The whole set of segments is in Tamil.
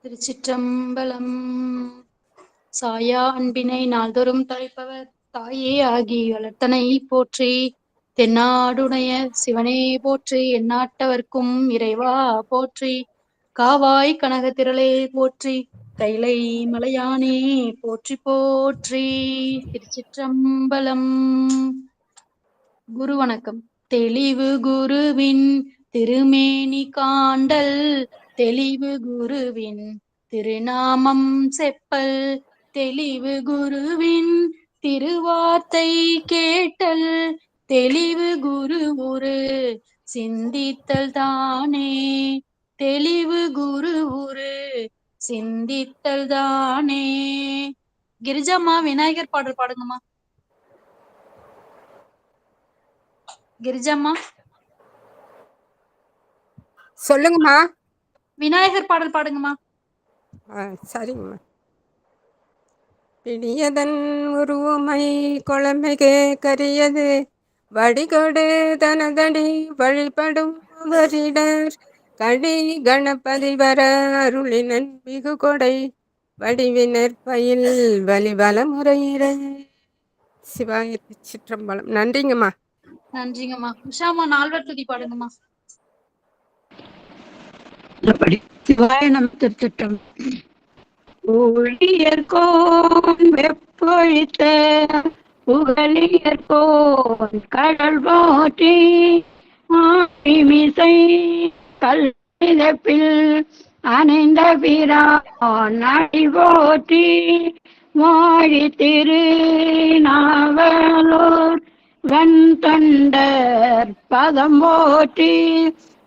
திருச்சிற்றம்பலம். சாயா அன்பினை நாள்தோறும் தழைப்பவர் தாயே ஆகி வளர்த்தனை போற்றி. தென்னாடுடைய சிவனே போற்றி. எந்நாட்டவர்க்கும் இறைவா போற்றி. காவாய் கனக திரளே போற்றி. கைலை மலையானே போற்றி போற்றி. திருச்சிற்றம்பலம். குரு வணக்கம். தெளிவு குருவின் திருமேனி காண்டல், தெளிவு குருவின் திருநாமம் செப்பல், தெளிவு குருவின் திருவார்த்தை கேட்டல், தெளிவு குரு உரு சிந்தித்தல் தானே, தெளிவு குரு உரு சிந்தித்தல் தானே. கிரிஜாம்மா விநாயகர் பாடல் பாடுங்கம்மா. கிரிஜாம்மா சொல்லுங்கம்மா. விநாயகர் பாடல் பாடுங்கம்மா. சரிங்கம்மா. பிடியதன் உருவமை குழம்பைகே கரியது, வடிகொடு தனதடி வழிபடும் அவரிடர், கடி கணபதி வர அருளினன் மிகு கொடை, வடிவினர் பயில் வலிவல முறையிட. சிவாய சிற்றம்பலம். நன்றிங்கம்மா. நன்றிங்கம்மா. உஷாமா நால்வர் துதி பாடுங்கம்மா. சிவாய நம. திருச்சிற்றம். ஊழியர்கோன் வெப்பொழித்த புகழியர்கோன் கடல் போற்றி, ஆமிசை கல்லிழப்பில் அணைந்த பிரான் அடி போற்றி, வாழி திரு நாவலூர் வன் தொண்டர் பதம் போற்றி,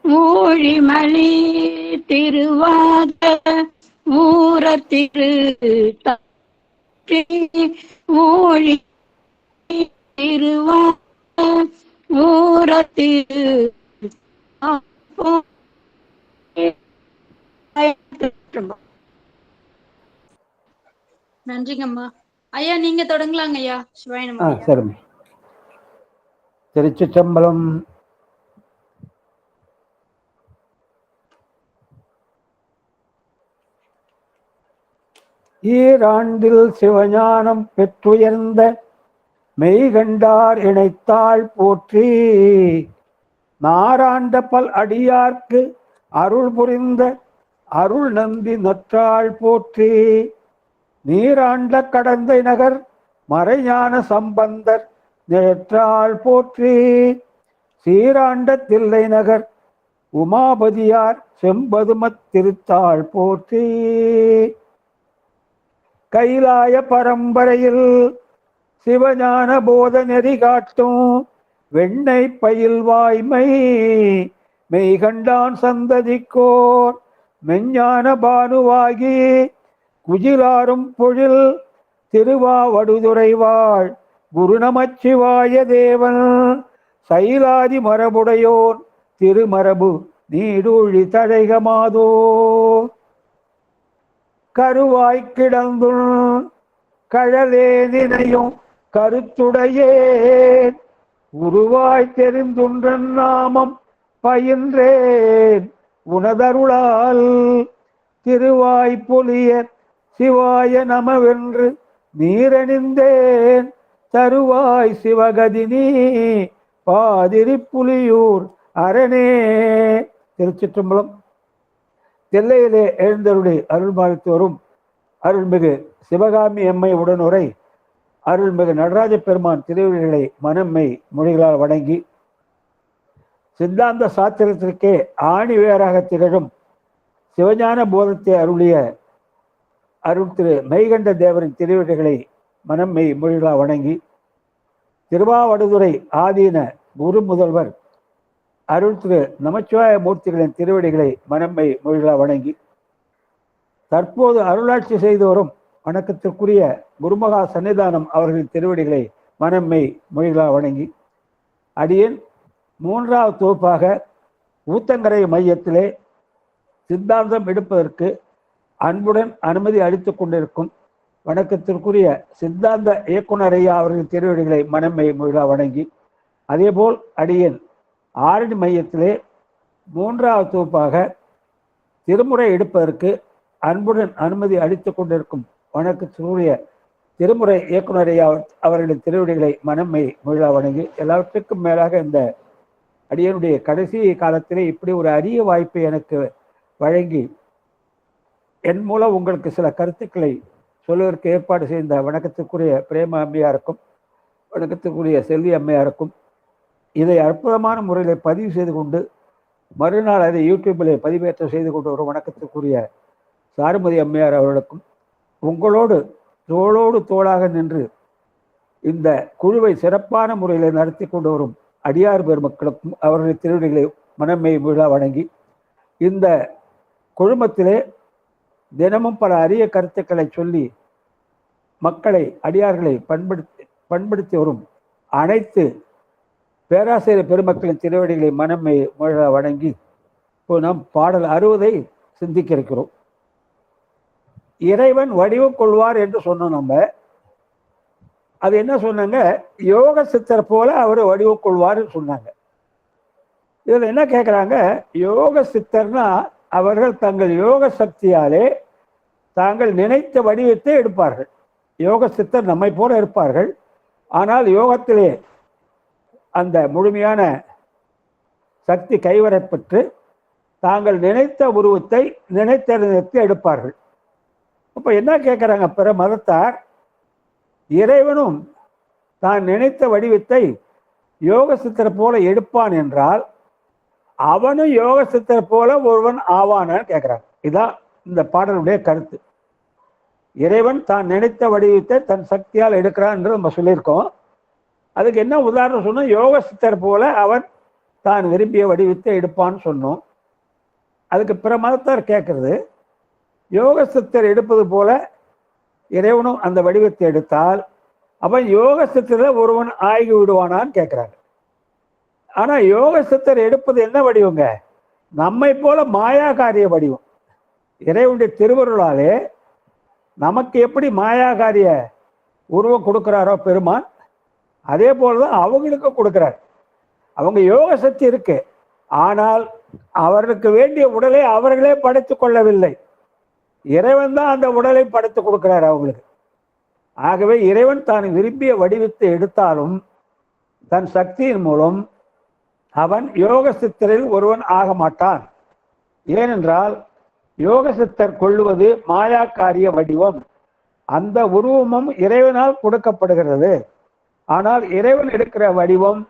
ஊழிமலி திருவாத ஊரத்திரு ஊழி திருவாத ஊரத்திரு. நன்றிங்கம்மா. ஐயா நீங்க தொடங்கலாங்க ஐயா. சிவாயனம். சரி. திருச்சிற்றம்பலம். ஈராண்டில் சிவஞானம் பெற்றுயர்ந்த மெய்கண்டார் இணைத்தாள் போற்றி, நாராண்ட பல் அடியார்க்கு அருள் புரிந்த அருள் நம்பி நற்றாள் போற்றி, நீராண்ட கடந்தை நகர் மறைஞான சம்பந்தர் நேற்றாள் போற்றி, சீராண்ட தில்லை நகர் உமாபதியார் செம்பதுமத் திருத்தாள் போற்றி, கைலாய பரம்பரையில் சிவஞான போத நெறி காட்டும் வெண்ணை பயில் வாய்மை மெய்கண்டான் சந்ததிக்கோர் மெஞ்ஞான பானுவாகி, குஜிலாரும் பொழில் திருவாவடுதுறை வாழ் குருநமச்சிவாய தேவன், சைலாதி மரபுடையோன் திருமரபு நீடூழி தழைகமாதோ, கருவாய் கிடந்துள் கழலே நினையும் கருத்துடையேன், உருவாய் தெரிந்துன்றன் நாமம் பயின்றேன் உனதருளால், திருவாய் பொலிய சிவாய நமவென்று நீரணிந்தேன், தருவாய் சிவகதினி பாதிரி புலியூர் அரணே. திருச்சிற்றம்பலம். தில்லையிலே எழுந்தருளி அருள்பாலித்து வரும் அருள்மிகு சிவகாமி அம்மை உடனுரை அருள்மிகு நடராஜ பெருமான் திருவிழிகளை மனம்மை மொழிகளால் வணங்கி, சித்தாந்த சாத்திரத்திற்கே ஆணி வேறாக திகழும் சிவஞான போதத்தை அருளிய அருள் திரு மெய்கண்ட தேவரின் திருவிழிகளை மனம்மை மொழிகளால் வணங்கி, திருவாவடுதுறை ஆதீன குரு முதல்வர் அருள் திரு நமச்சிவாய மூர்த்திகளின் திருவடிகளை மனம்மை மொழிகளால் வணங்கி, தற்போது அருளாட்சி செய்து வரும் வணக்கத்திற்குரிய குருமகா சன்னிதானம் அவர்களின் திருவடிகளை மனம்மை மொழிகளால் வணங்கி, அடியேன் 3வது தொகுப்பாக ஊத்தங்கரை மையத்திலே சித்தாந்தம் எடுப்பதற்கு அன்புடன் அனுமதி அளித்துக் கொண்டிருக்கும் வணக்கத்திற்குரிய சித்தாந்த இயக்குனர் ஐயா அவர்களின் திருவடிகளை மனம்மை மொழிகளால் வணங்கி, அதேபோல் அடியேன் ஆரணி மையத்திலே 3வது தொகுப்பாக திருமுறை எடுப்பதற்கு அன்புடன் அனுமதி அளித்துக் கொண்டிருக்கும் வணக்கத்திற்குரிய திருமுறை இயக்குனர் அவர்களின் திருவடிகளை மனமை முழா வணங்கி, எல்லாவற்றுக்கும் மேலாக இந்த அடியனுடைய கடைசி காலத்திலே இப்படி ஒரு அரிய வாய்ப்பை எனக்கு வழங்கி என் மூலம் உங்களுக்கு சில கருத்துக்களை சொல்வதற்கு ஏற்பாடு செய்த வணக்கத்துக்குரிய பிரேம அம்மையாருக்கும் வணக்கத்துக்குரிய செல்வி அம்மையாருக்கும் இதை அற்புதமான முறையில் பதிவு செய்து கொண்டு மறுநாள் அதை யூடியூப்பில் பதிவேற்றம் செய்து கொண்டு ஒரு வணக்கத்துக்குரிய சாருமதி அம்மையார் அவர்களுக்கும் உங்களோடு தோளோடு தோளாக நின்று இந்த குழுவை சிறப்பான முறையில் நடத்தி கொண்டு வரும் அடியார் பெருமக்களுக்கும் அவர்களின் திருவடிகளை மனமை விழா வணங்கி, இந்த குழுமத்திலே தினமும் பல அரிய கருத்துக்களை சொல்லி மக்களை அடியார்களை பண்படுத்தி வரும் அனைத்து பேராசிரியர் பெருமக்களின் திருவடிகளை மனமை விழா வணங்கி இப்போ நாம் பாடல் 60 சிந்திக்க இருக்கிறோம். இறைவன் வடிவம் கொள்வார் என்று சொன்னோம். நம்ம அது என்ன சொன்னாங்க, யோக சித்தர் போல அவர் வடிவம் கொள்வார் சொன்னாங்க. இதுல என்ன கேட்குறாங்க, யோக சித்தர்னா அவர்கள் தங்கள் யோக சக்தியாலே தாங்கள் நினைத்த வடிவத்தை எடுப்பார்கள். யோக சித்தர் நம்மை போல இருப்பார்கள், ஆனால் யோகத்திலே அந்த முழுமையான சக்தி கைவரப்பெற்று தாங்கள் நினைத்த உருவத்தை நினைத்த நினைத்து எடுப்பார்கள். அப்ப என்ன கேட்குறாங்க பிற மதத்தார், இறைவனும் தான் நினைத்த வடிவத்தை யோக சித்தர் போல எடுப்பான் என்றால் அவனும் யோக சித்தர் போல ஒருவன் ஆவானான்னு கேட்குறாங்க. இதுதான் இந்த பாடலுடைய கருத்து. இறைவன் தான் நினைத்த வடிவத்தை தன் சக்தியால் எடுக்கிறான் என்று நம்ம சொல்லியிருக்கோம். அதுக்கு என்ன உதாரணம் சொன்னோம், யோக சித்தர் போல அவன் தான் விரும்பிய வடிவத்தை எடுப்பான்னு சொன்னோம். அதுக்கு பிற மதத்தார் கேட்கறது, யோக சித்தர் எடுப்பது போல இறைவனும் அந்த வடிவத்தை எடுத்தால் அவன் யோக சித்தரில் ஒருவன் ஆகி விடுவானான்னு கேட்குறாங்க. ஆனால் யோக சித்தர் எடுப்பது என்ன வடிவங்க, நம்மை போல மாயாகாரிய வடிவம். இறைவனுடைய திருவருளாலே நமக்கு எப்படி மாயாகாரிய உருவம் கொடுக்குறாரோ பெருமான், அதே போலதான் அவங்களுக்கு கொடுக்குறார். அவங்க யோக சக்தி இருக்கு, ஆனால் அவர்களுக்கு வேண்டிய உடலை அவர்களே படைத்து கொள்ளவில்லை. இறைவன் தான் அந்த உடலை படைத்து கொடுக்கிறார் அவங்களுக்கு. ஆகவே இறைவன் தான் விரும்பிய வடிவத்தை எடுத்தாலும் தன் சக்தியின் மூலம் அவன் யோக சித்தரில் ஒருவன் ஆக மாட்டான். ஏனென்றால் யோக சித்தர் கொள்ளுவது மாயாக்காரிய வடிவம். அந்த உருவமும் இறைவனால் கொடுக்கப்படுகிறது. ஆனால் இறைவன் எடுக்கிற வடிவம்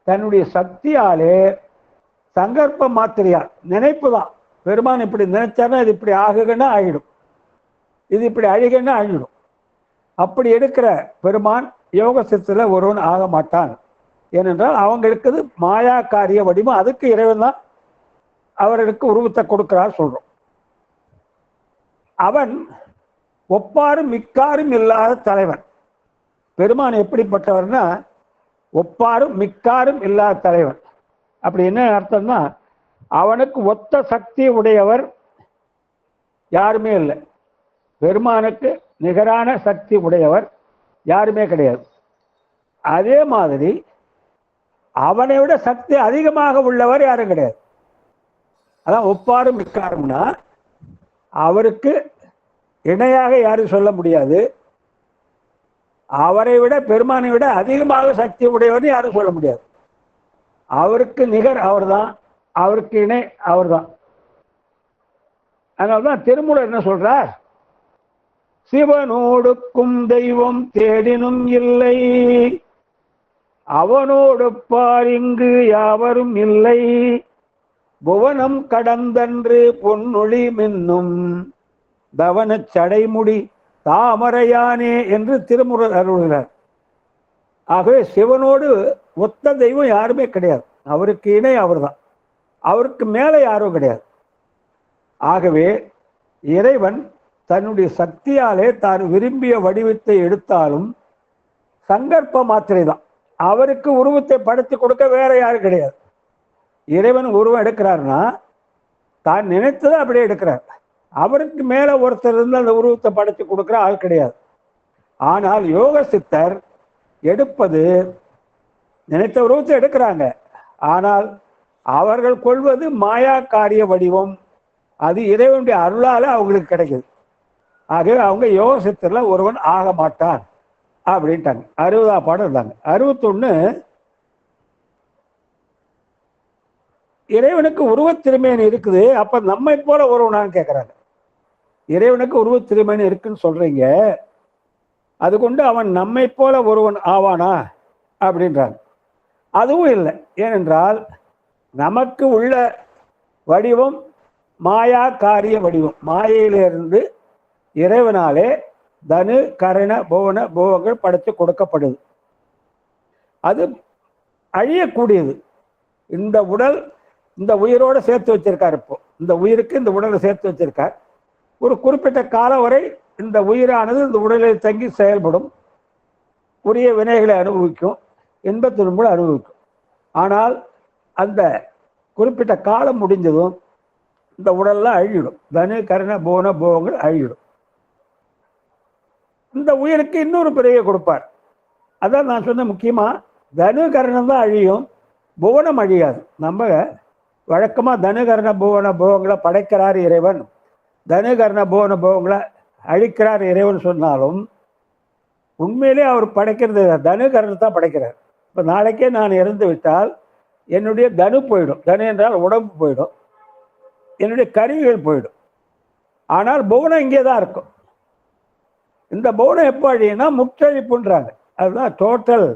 தன்னுடைய சக்தியாலே சங்கற்ப மாத்திரையால், நினைப்பு தான். பெருமான் இப்படி நினைச்சாருன்னா இது இப்படி ஆகுகன்னா ஆகிடும், இது இப்படி அழிகன்னா அழிடும். அப்படி எடுக்கிற பெருமான் யோக சித்தத்தில் ஒருவன் ஆக மாட்டான். ஏனென்றால் அவங்க இருக்குது மாயாக்காரிய வடிவம். அதுக்கு இறைவன் தான் அவர்களுக்கு உருவத்தை கொடுக்கிறார் சொல்றோம். அவன் ஒப்பாரும் மிக்காரும் இல்லாத தலைவன். பெருமான் எப்படிப்பட்டவர்னா ஒப்பாரும் மிக்காரும் இல்லாத தலைவன். அப்படி என்ன அர்த்தம்னா, அவனுக்கு ஒத்த சக்தி உடையவர் யாருமே இல்லை. பெருமானுக்கு நிகரான சக்தி உடையவர் யாருமே கிடையாது. அதே மாதிரி அவனை விட சக்தி அதிகமாக உள்ளவர் யாரும் கிடையாது. அதான் ஒப்பாரும் மிக்காரும்னா அவருக்கு இணையாக யாரும் சொல்ல முடியாது. அவரை விட பெருமானை விட அதிகமாக சக்தி உடையவர் யாரும் சொல்ல முடியாது. அவருக்கு நிகர் அவர்தான், அவருக்கு இணை அவர்தான். அதனால்தான் திருமூலர் என்ன சொல்றார், சிவனோடுக்கும் தெய்வம் தேடினும் இல்லை, அவனோடு பார் இங்கு யாவரும் இல்லை, புவனம் கடந்தன்று பொன்னொழி மின்னும் தவன சடைமுடி தாமரையானே என்று திருமுருகர் அருள்கிறார். ஆகவே சிவனோடு ஒத்த தெய்வம் யாருமே கிடையாது. அவருக்கு இணை அவர்தான், அவருக்கு மேலே யாரும் கிடையாது. ஆகவே இறைவன் தன்னுடைய சக்தியாலே தான் விரும்பிய வடிவத்தை எடுத்தாலும் சங்கற்ப மாத்திரை தான். அவருக்கு உருவத்தை படைத்து கொடுக்க வேற யாரும் கிடையாது. இறைவன் உருவம் எடுக்கிறார்னா தான் நினைத்ததை அப்படியே எடுக்கிறார். அவருக்கு மேல ஒருத்தர் இருந்து அந்த உருவத்தை படைத்து கொடுக்குற ஆள் கிடையாது. ஆனால் யோக சித்தர் எடுப்பது நினைத்த உருவத்தை எடுக்கிறாங்க, ஆனால் அவர்கள் கொள்வது மாயாக்காரிய வடிவம். அது இறைவனுடைய அருளால அவங்களுக்கு கிடைக்குது. ஆகவே அவங்க யோக சித்தர்ல ஒருவன் ஆக மாட்டான் அப்படின்ட்டாங்க. 60ஆம் பாடம் இருந்தாங்க. 61 இறைவனுக்கு உருவத்திருமேனி இருக்குது, அப்ப நம்மை போல ஒருவனான்னு கேட்கிறாங்க. இறைவனுக்கு உருவத்திருமேனி இருக்குன்னு சொல்றீங்க, அது கொண்டு அவன் நம்மை போல ஒருவன் ஆவானா அப்படின்றாங்க. அதுவும் இல்லை. ஏனென்றால் நமக்கு உள்ள வடிவம் மாயா காரிய வடிவம். மாயையிலிருந்து இறைவனாலே தனு கரண புவன போகங்கள் படைத்து கொடுக்கப்படுது. அது அழியக்கூடியது. இந்த உடல் இந்த உயிரோடு சேர்த்து வச்சிருக்கார். இப்போ இந்த உயிருக்கு இந்த உடலை சேர்த்து வச்சிருக்கார். ஒரு குறிப்பிட்ட காலம் வரை இந்த உயிரானது இந்த உடலில் தங்கி செயல்படும், உரிய வினைகளை அனுபவிக்கும், இன்பத் துன்பங்களை அனுபவிக்கும். ஆனால் அந்த குறிப்பிட்ட காலம் முடிஞ்சதும் இந்த உடல்லாம் அழியிடும். தனு கரண புவன போகங்கள் அழியிடும். இந்த உயிருக்கு இன்னொரு பிறவியை கொடுப்பார். அதான் நான் சொன்ன முக்கியமா, தனு கரணம் தான் அழியும், புவனம் அழியாது. நம்ம வழக்கமா தனு கரண புவன போகங்களை படைக்கிறார் இறைவன், தனு கரண புவன போகங்களை அழிக்கிறார் இறைவன் சொன்னாலும் உண்மையிலே அவர் படைக்கிறது தனு கரணத்தான் படைக்கிறார். இப்போ நாளைக்கே நான் இறந்து விட்டால் என்னுடைய தனு போயிடும். தனு என்றால் உடம்பு போயிடும், என்னுடைய கருவிகள் போயிடும். ஆனால் புவனம் இங்கே தான் இருக்கும். இந்த புவனம் எப்போ அழியும்னா முற்றழிப்புன்றாங்க. அதுதான் டோட்டல்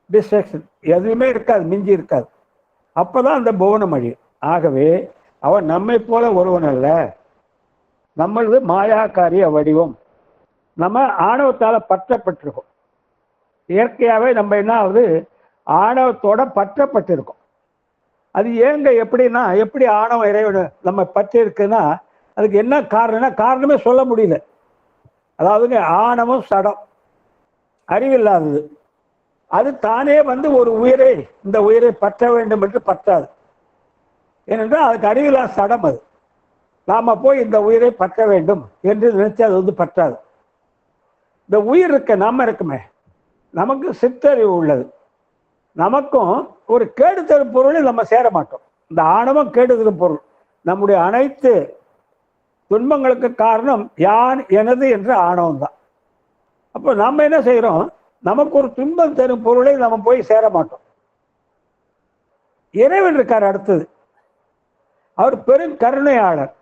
டிஸ்ட்ரக்ஷன். எதுவுமே இருக்காது, மிஞ்சி இருக்காது. அப்போதான் அந்த புவனம் அழியும். ஆகவே அவன் நம்மை போல ஒருவன் அல்ல. நம்மளது மாயாக்காரிய வடிவம். நம்ம ஆணவத்தால் பற்றப்பட்டிருக்கோம். இயற்கையாகவே நம்ம என்ன ஆகுது, ஆணவத்தோட பற்றப்பட்டிருக்கோம். அது ஏங்க எப்படின்னா, எப்படி ஆணவம் இறைவன் நம்ம பற்றி இருக்குன்னா அதுக்கு என்ன காரணம்னா காரணமே சொல்ல முடியல. அதாவதுங்க, ஆணவம் சடம், அறிவில்லாதது. அது தானே வந்து ஒரு உயிரை, இந்த உயிரை பற்ற வேண்டும் என்று பற்றாது. ஏனென்றால் அதுக்கு அறிவில்லாத சடம். அது நாம போய் இந்த உயிரை பற்ற வேண்டும் என்று நினைச்சு அது வந்து பற்றாது. இந்த உயிர் இருக்க நாம இருக்குமே, நமக்கு சிற்றறிவு உள்ளது. நமக்கும் ஒரு கேடு தரும் பொருளை நம்ம சேர மாட்டோம். இந்த ஆணவம் கேடு தரும் பொருள். நம்முடைய அனைத்து துன்பங்களுக்கு காரணம் யான் எனது என்ற ஆணவம் தான். அப்போ நம்ம என்ன செய்யறோம், நமக்கு ஒரு துன்பம் தரும் பொருளை நம்ம போய் சேர மாட்டோம். இறைவன் இருக்கார் அடுத்தது. அவர் பெரும் கருணையாளர்.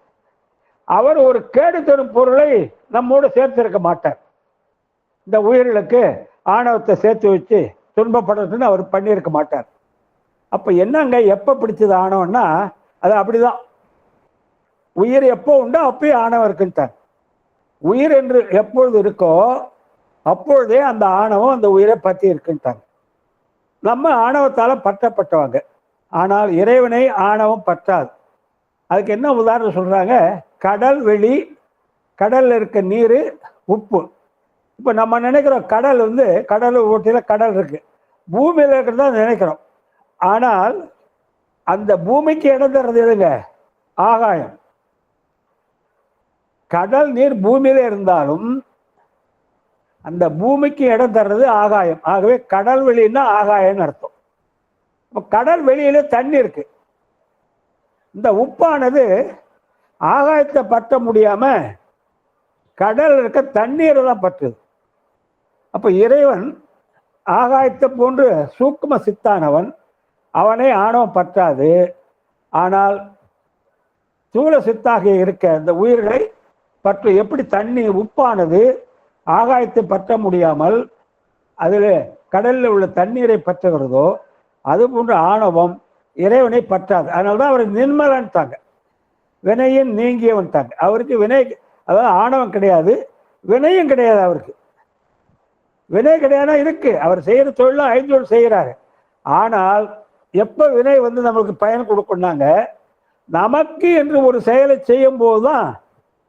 அவர் ஒரு கேடு தரும் பொருளை நம்மோடு சேர்த்திருக்க மாட்டார். இந்த உயிர்களுக்கு ஆணவத்தை சேர்த்து வச்சு துன்பப்படுறதுன்னு அவர் பண்ணியிருக்க மாட்டார். அப்ப என்னங்க, எப்ப பிடிச்சது ஆணவம்னா அது அப்படிதான். உயிர் எப்போ உண்டோ அப்பயே ஆணவம் இருக்குன்ட்டார். உயிர் என்று எப்பொழுது இருக்கோ அப்பொழுதே அந்த ஆணவம் அந்த உயிரை பற்றி இருக்குன்ட்டாங்க. நம்ம ஆணவத்தால பற்றப்பட்டவங்க. ஆனால் இறைவனை ஆணவம் பற்றாது. அதுக்கு என்ன உதாரணம் சொல்றாங்க, கடல் வெளி, கடல்ல இருக்க நீர், உப்பு. இப்போ நம்ம நினைக்கிறோம் கடல் வந்து கடல் ஓட்டில கடல் இருக்கு, பூமியில இருக்கிறதா நினைக்கிறோம். ஆனால் அந்த பூமிக்கு இடம் தர்றது எதுங்க, ஆகாயம். கடல் நீர் பூமியில இருந்தாலும் அந்த பூமிக்கு இடம் தர்றது ஆகாயம். ஆகவே கடல் வெளின்னா ஆகாயம்னு அர்த்தம். இப்போ கடல் வெளியில தண்ணி இருக்கு. இந்த உப்பானது ஆகாயத்தை பற்ற முடியாம கடல் இருக்க தண்ணீரை தான் பற்றுது. அப்ப இறைவன் ஆகாயத்தை போன்று சூக்கும சித்தானவன். அவனை ஆணவம் பற்றாது. ஆனால் சூழ சித்தாக இருக்க இந்த உயிர்களை பற்று. எப்படி தண்ணி உப்பானது ஆகாயத்தை பற்ற முடியாமல் அதில் கடலில் உள்ள தண்ணீரை பற்றுகிறதோ அது போன்ற ஆணவம் இறைவனை பற்றாது. அதனால்தான் அவர் நிர்மலன்ட்டாங்க, வினையின் நீங்கியவன்ட்டாங்க. அவருக்கு வினை, அதாவது ஆணவம் கிடையாது, வினையும் கிடையாது. அவருக்கு வினை கிடையாதுன்னா இருக்கு. அவர் செய்யற தொழிலாம் 5 தொழில் செய்கிறாரு. ஆனால் எப்போ வினை வந்து நம்மளுக்கு பயன் கொடுக்குன்னாங்க, நமக்கு என்று ஒரு செயலை செய்யும் போதுதான்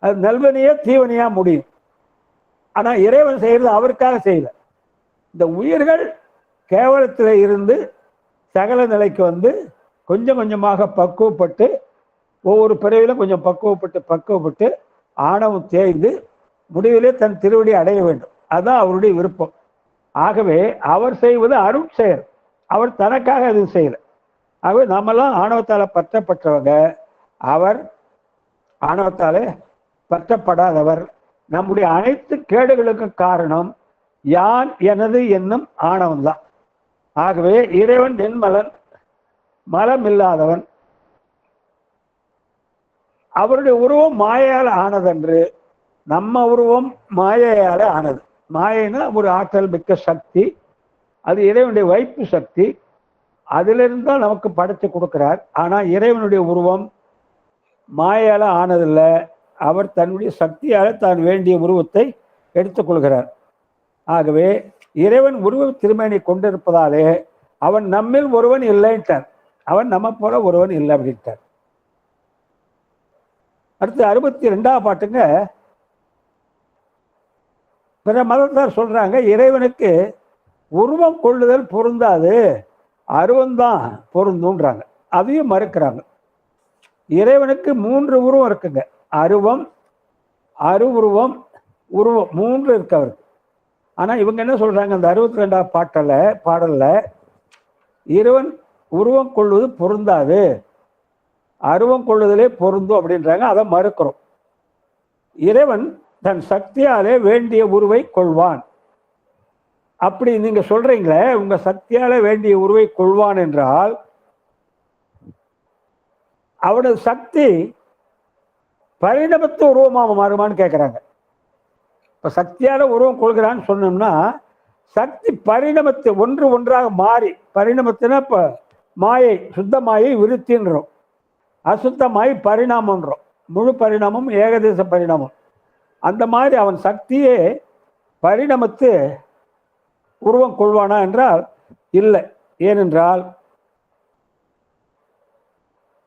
அது நல்வனையா தீவனையா முடியும். ஆனா இறைவன் செய்யறது அவருக்காக செய்யல. இந்த உயிர்கள் கேவலத்தில் இருந்து சகல நிலைக்கு வந்து கொஞ்சம் கொஞ்சமாக பக்குவப்பட்டு, ஒவ்வொரு பிறவிலும் கொஞ்சம் பக்குவப்பட்டு ஆணவம் தேய்ந்து முடிவிலே தன் திருவடி அடைய வேண்டும். அதுதான் அவருடைய விருப்பம். ஆகவே அவர் செய்வது அருட்செயல். அவர் தனக்காக எதுவும் செய்யல. ஆகவே நம்மெல்லாம் ஆணவத்தால் பற்றப்பட்டவங்க. அவர் ஆணவத்தாலே பற்றப்படாதவர். நம்முடைய அனைத்து கேடுகளுக்கும் காரணம் யான் எனது என்னும் ஆணவம்தான். ஆகவே இறைவன் நென்மலன், மலம் இல்லாதவன். அவருடைய உருவம் மாயையால் ஆனதென்று, நம்ம உருவம் மாயையால ஆனது. மாயைனா ஒரு ஆற்றல் மிக்க சக்தி, அது இறைவனுடைய வைப்பு சக்தி. அதிலிருந்து தான் நமக்கு படைத்து கொடுக்கிறார். ஆனால் இறைவனுடைய உருவம் மாயால ஆனதில்லை. அவர் தன்னுடைய சக்தியால் தான் வேண்டிய உருவத்தை எடுத்துக்கொள்கிறார். ஆகவே இறைவன் உருவ திருமேனி கொண்டிருப்பதாலே அவன் நம்மில் ஒருவன் இல்லைன்ட்டார். அவன் நம்ம போல ஒருவன் இல்லை அப்படின்ட்டார். அடுத்து 62ஆம் பாட்டுங்க. பிற மதத்தார் சொல்றாங்க இறைவனுக்கு உருவம் கொள்ளுதல் பொருந்தாது, அருவம்தான் பொருந்துன்றாங்க. அதையும் மறுக்கிறாங்க. இறைவனுக்கு 3 உருவம் இருக்குங்க. அருவம், அருவுருவம், உருவம் 3 இருக்கு அவருக்கு. ஆனா இவங்க என்ன சொல்றாங்க, அந்த 62ஆம் பாடல்ல இறைவன் உருவம் கொள்வது பொருந்தாது, அருவம் கொள்ளுதலே பொருந்தும் அப்படின்றாங்க. அதை மறுக்கிறோம். இறைவன் தன் சக்தியாலே வேண்டிய உருவை கொள்வான். அப்படி நீங்க சொல்றீங்களே, உங்க சக்தியால வேண்டிய உருவை கொள்வான் என்றால் அவனது சக்தி பரிணமத்து உருவமாக மாறுமான்னு கேட்குறாங்க. இப்போ சக்தியால உருவம் கொள்கிறான்னு சொன்னோம்னா சக்தி பரிணமத்து ஒன்று ஒன்றாக மாறி, பரிணமத்துனா இப்போ மாயை, சுத்த மாயை விருத்தின்றோம், அசுத்த மாயை பரிணாமன்றோம். முழு பரிணாமம் ஏகதேச பரிணாமம். அந்த மாதிரி அவன் சக்தியே பரிணமத்து உருவம் கொள்வானா என்றால் இல்லை. ஏனென்றால்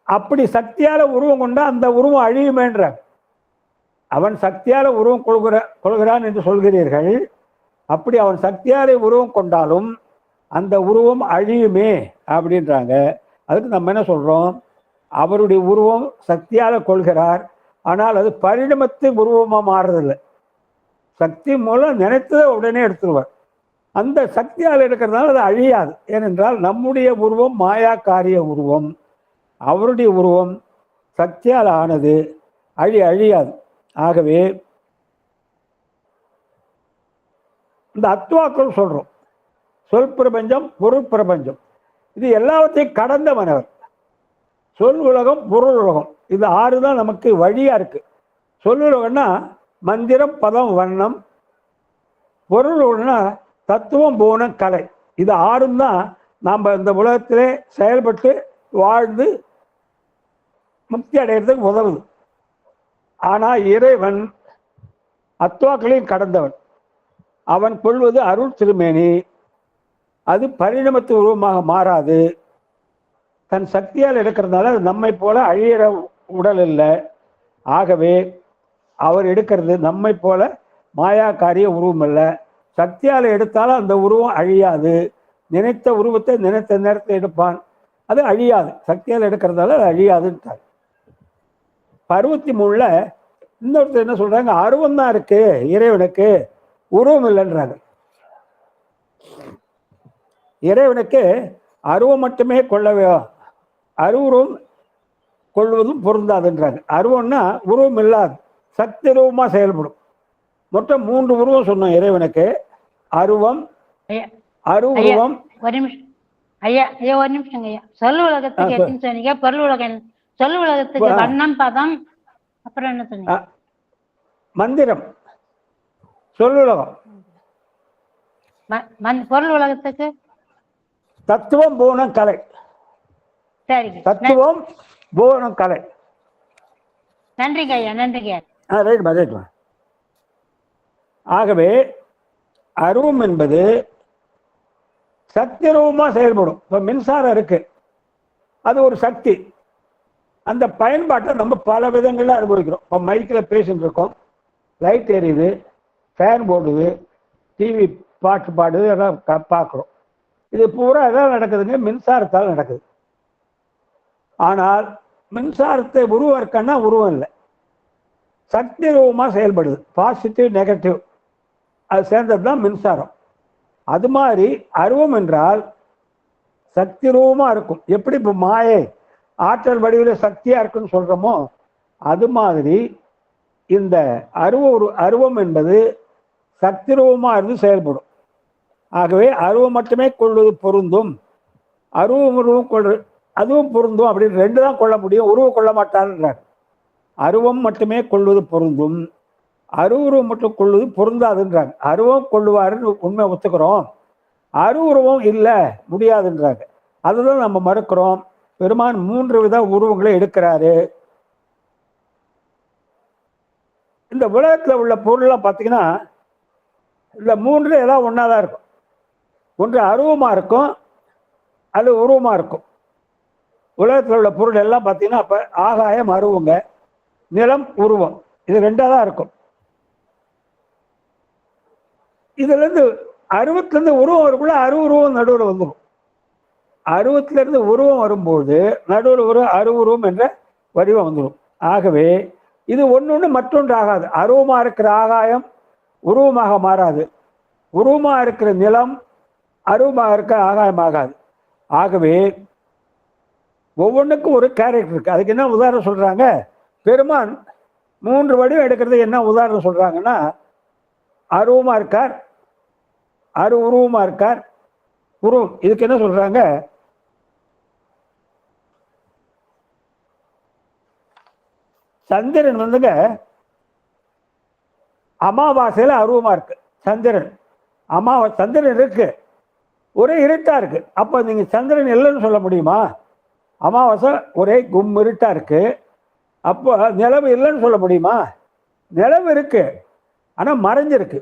அப்படி சக்தியால உருவம் கொண்டா அந்த உருவம் அழியுமேன்றாங்க. அவன் சக்தியால உருவம் கொள்கிறான் என்று சொல்கிறீர்கள். அப்படி அவன் சக்தியாலே உருவம் கொண்டாலும் அந்த உருவம் அழியுமே அப்படின்றாங்க. அதுக்கு நம்ம என்ன சொல்றோம், அவருடைய உருவம் சக்தியால கொள்கிறார், ஆனால் அது பரிணமத்து உருவமாக மாறுறதில்லை. சக்தி மூலம் நினைத்ததை உடனே எடுத்துருவார். அந்த சக்தியால் இருக்கிறதுனால அது அழியாது. ஏனென்றால் நம்முடைய உருவம் மாயாக்காரிய உருவம், அவருடைய உருவம் சக்தியால் ஆனது, அழியாது. ஆகவே இந்த அத்வாக்கள் சொல்றோம், சொல் பிரபஞ்சம், பொருள் பிரபஞ்சம், இது எல்லாவற்றையும் கடந்தவன் அவர். சொல் உலகம், பொருள் உலகம், இது 6 தான் நமக்கு வழியா இருக்கு. சொல் உலகம்னா மந்திரம், பதம், வண்ணம். பொருள் உலகம்னா தத்துவம், போனம், கலை. இது 6 தான் நாம் இந்த உலகத்திலே செயல்பட்டு வாழ்ந்து முக்தி அடைகிறதுக்கு உதவுது. ஆனால் இறைவன் அத்வாக்களையும் கடந்தவன். அவன் கொள்வது அருள் திருமேனி, அது பரிணமத்து உருவமாக மாறாது. தன் சக்தியால் எடுக்கிறதுனால அது நம்மை போல அழியிற உடல் இல்லை. ஆகவே அவர் எடுக்கிறது நம்மை போல மாயாக்காரிய உருவம் இல்லை. சக்தியால் எடுத்தாலும் அந்த உருவம் அழியாது. நினைத்த உருவத்தை நினைத்த நேரத்தை எடுப்பான், அது அழியாது. சக்தியால் எடுக்கிறதால அது அழியாதுன்றார். 63ல் இன்னொருத்தர் என்ன சொல்றாங்க, அருவம் தான் இருக்கு இறைவனுக்கு, உருவம் இல்லைன்றாங்க. இறைவனுக்கு அருவம் மட்டுமே கொள்ளவே, அருவுருவம் கொள்வதும் பொருந்தாதுன்றாங்க. அருவம்னா உருவம் இல்லாது, சக்தி ரூபமா செயல்படும். மொத்தம் 3 உருவம் சொன்னோம் இறைவனுக்கு. அருவம், அருவுருவம். ஒரு நிமிஷம் ஐயா, ஒரு நிமிஷங்க ஐயா. சொல் உலகத்துக்கு எத்தனை சொன்னீங்க? பொருள் உலகம். சொல் உலகத்துக்கு வண்ணம், பதம், அப்புறம் என்ன சொன்னீங்க? மந்திரம். சொல்லுலகம். பொருள் உலகத்துக்கு தத்துவம், போனம், கலை. சரிங்க. தத்துவம், போனம், கலை. நன்றிங்க ஐயா, நன்றிங்க. ரைட். ஆகவே அருவம் என்பது சக்தி ரூபமா செயல்படும். இப்போ மின்சாரம் இருக்கு, அது ஒரு சக்தி. அந்த பயன்பாட்டை நம்ம பல விதங்கள்ல அனுபவிக்கிறோம். இப்போ மைக்கில் பேசிட்டு இருக்கோம், லைட் எரியுது, ஃபேன் போடுது, டிவி பாட்டு பாடுது, எல்லாம் பார்க்குறோம். இது பூரா எதாவது நடக்குதுங்க, மின்சாரத்தால் நடக்குது. ஆனால் மின்சாரத்தை உருவம் இருக்கன்னா உருவம் இல்லை, சக்தி ரூபமாக செயல்படுது. பாசிட்டிவ், நெகட்டிவ் அது சேர்ந்தது தான் மின்சாரம். அது மாதிரி அருவம் என்றால் சக்தி ரூபமாக இருக்கும். எப்படி இப்போ மாயை ஆற்றல் வடிவில் சக்தியாக இருக்குன்னு சொல்கிறோமோ, அது மாதிரி இந்த அருவம் என்பது சக்தி ரூபமாக இருந்து செயல்படும். ஆகவே அருவம் மட்டுமே கொள்வது பொருந்தும், உருவம் அதுவும் பொருந்தும் அப்படின்னு ரெண்டு தான் கொள்ள முடியும், உருவம் கொள்ள மாட்டாருன்றார். அருவம் மட்டுமே கொள்வது பொருந்தும், உருவம் மட்டும் கொள்வது பொருந்தாதுன்றாங்க. அருவம் கொள்ளுவாருன்னு உண்மை ஒத்துக்கிறோம், உருவம் இல்லை முடியாதுன்றாங்க. அதுதான் நம்ம மறுக்கிறோம். பெருமான் 3 வித உருவங்களை எடுக்கிறாரு. இந்த உலகத்தில் உள்ள பொருள்லாம் பார்த்தீங்கன்னா இந்த 3 ஏதாவது ஒன்றா தான் இருக்கும். ஒன்று அருவமாக இருக்கும், அது உருவமாக இருக்கும். உலகத்தில் உள்ள பொருள் எல்லாம் பார்த்தீங்கன்னா அப்போ ஆகாயம் அருவங்க, நிலம் உருவம், இது 2ஆக தான் இருக்கும். இதுலேருந்து அருவத்திலேருந்து உருவம் வருக்குள்ள உருவம் நடுவில் வந்துடும். அருவத்திலிருந்து உருவம் வரும்போது நடுவில் ஒரு அருவுருவம் என்ற வடிவம் வந்துடும். ஆகவே இது ஒன்று மற்றொன்று ஆகாது. அருவமாக இருக்கிற ஆகாயம் உருவமாக மாறாது, உருவமாக இருக்கிற நிலம் அருவமாக இருக்கிற ஆகாயம் ஆகாது. ஆகவே ஒவ்வொன்றுக்கும் ஒரு கேரக்டர் இருக்கு. அதுக்கு என்ன உதாரணம் சொல்றாங்க? பெருமான் 3 வடிவம் எடுக்கிறது என்ன உதாரணம் சொல்றாங்கன்னா, அருவமாக இருக்கார், உருவமாக இருக்கார், உருவம். இதுக்கு என்ன சொல்றாங்க? சந்திரன் வந்துங்க அமாவாசையில் அருவமாக இருக்கு. சந்திரன் சந்திரன் இருக்கு, ஒரே இருட்டா இருக்கு. அப்போ நீங்க சந்திரன் இல்லைன்னு சொல்ல முடியுமா? அமாவாசை ஒரே இருட்டா இருக்கு, அப்போ நிலவு இல்லைன்னு சொல்ல முடியுமா? நிலவு இருக்கு, ஆனால் மறைஞ்சிருக்கு.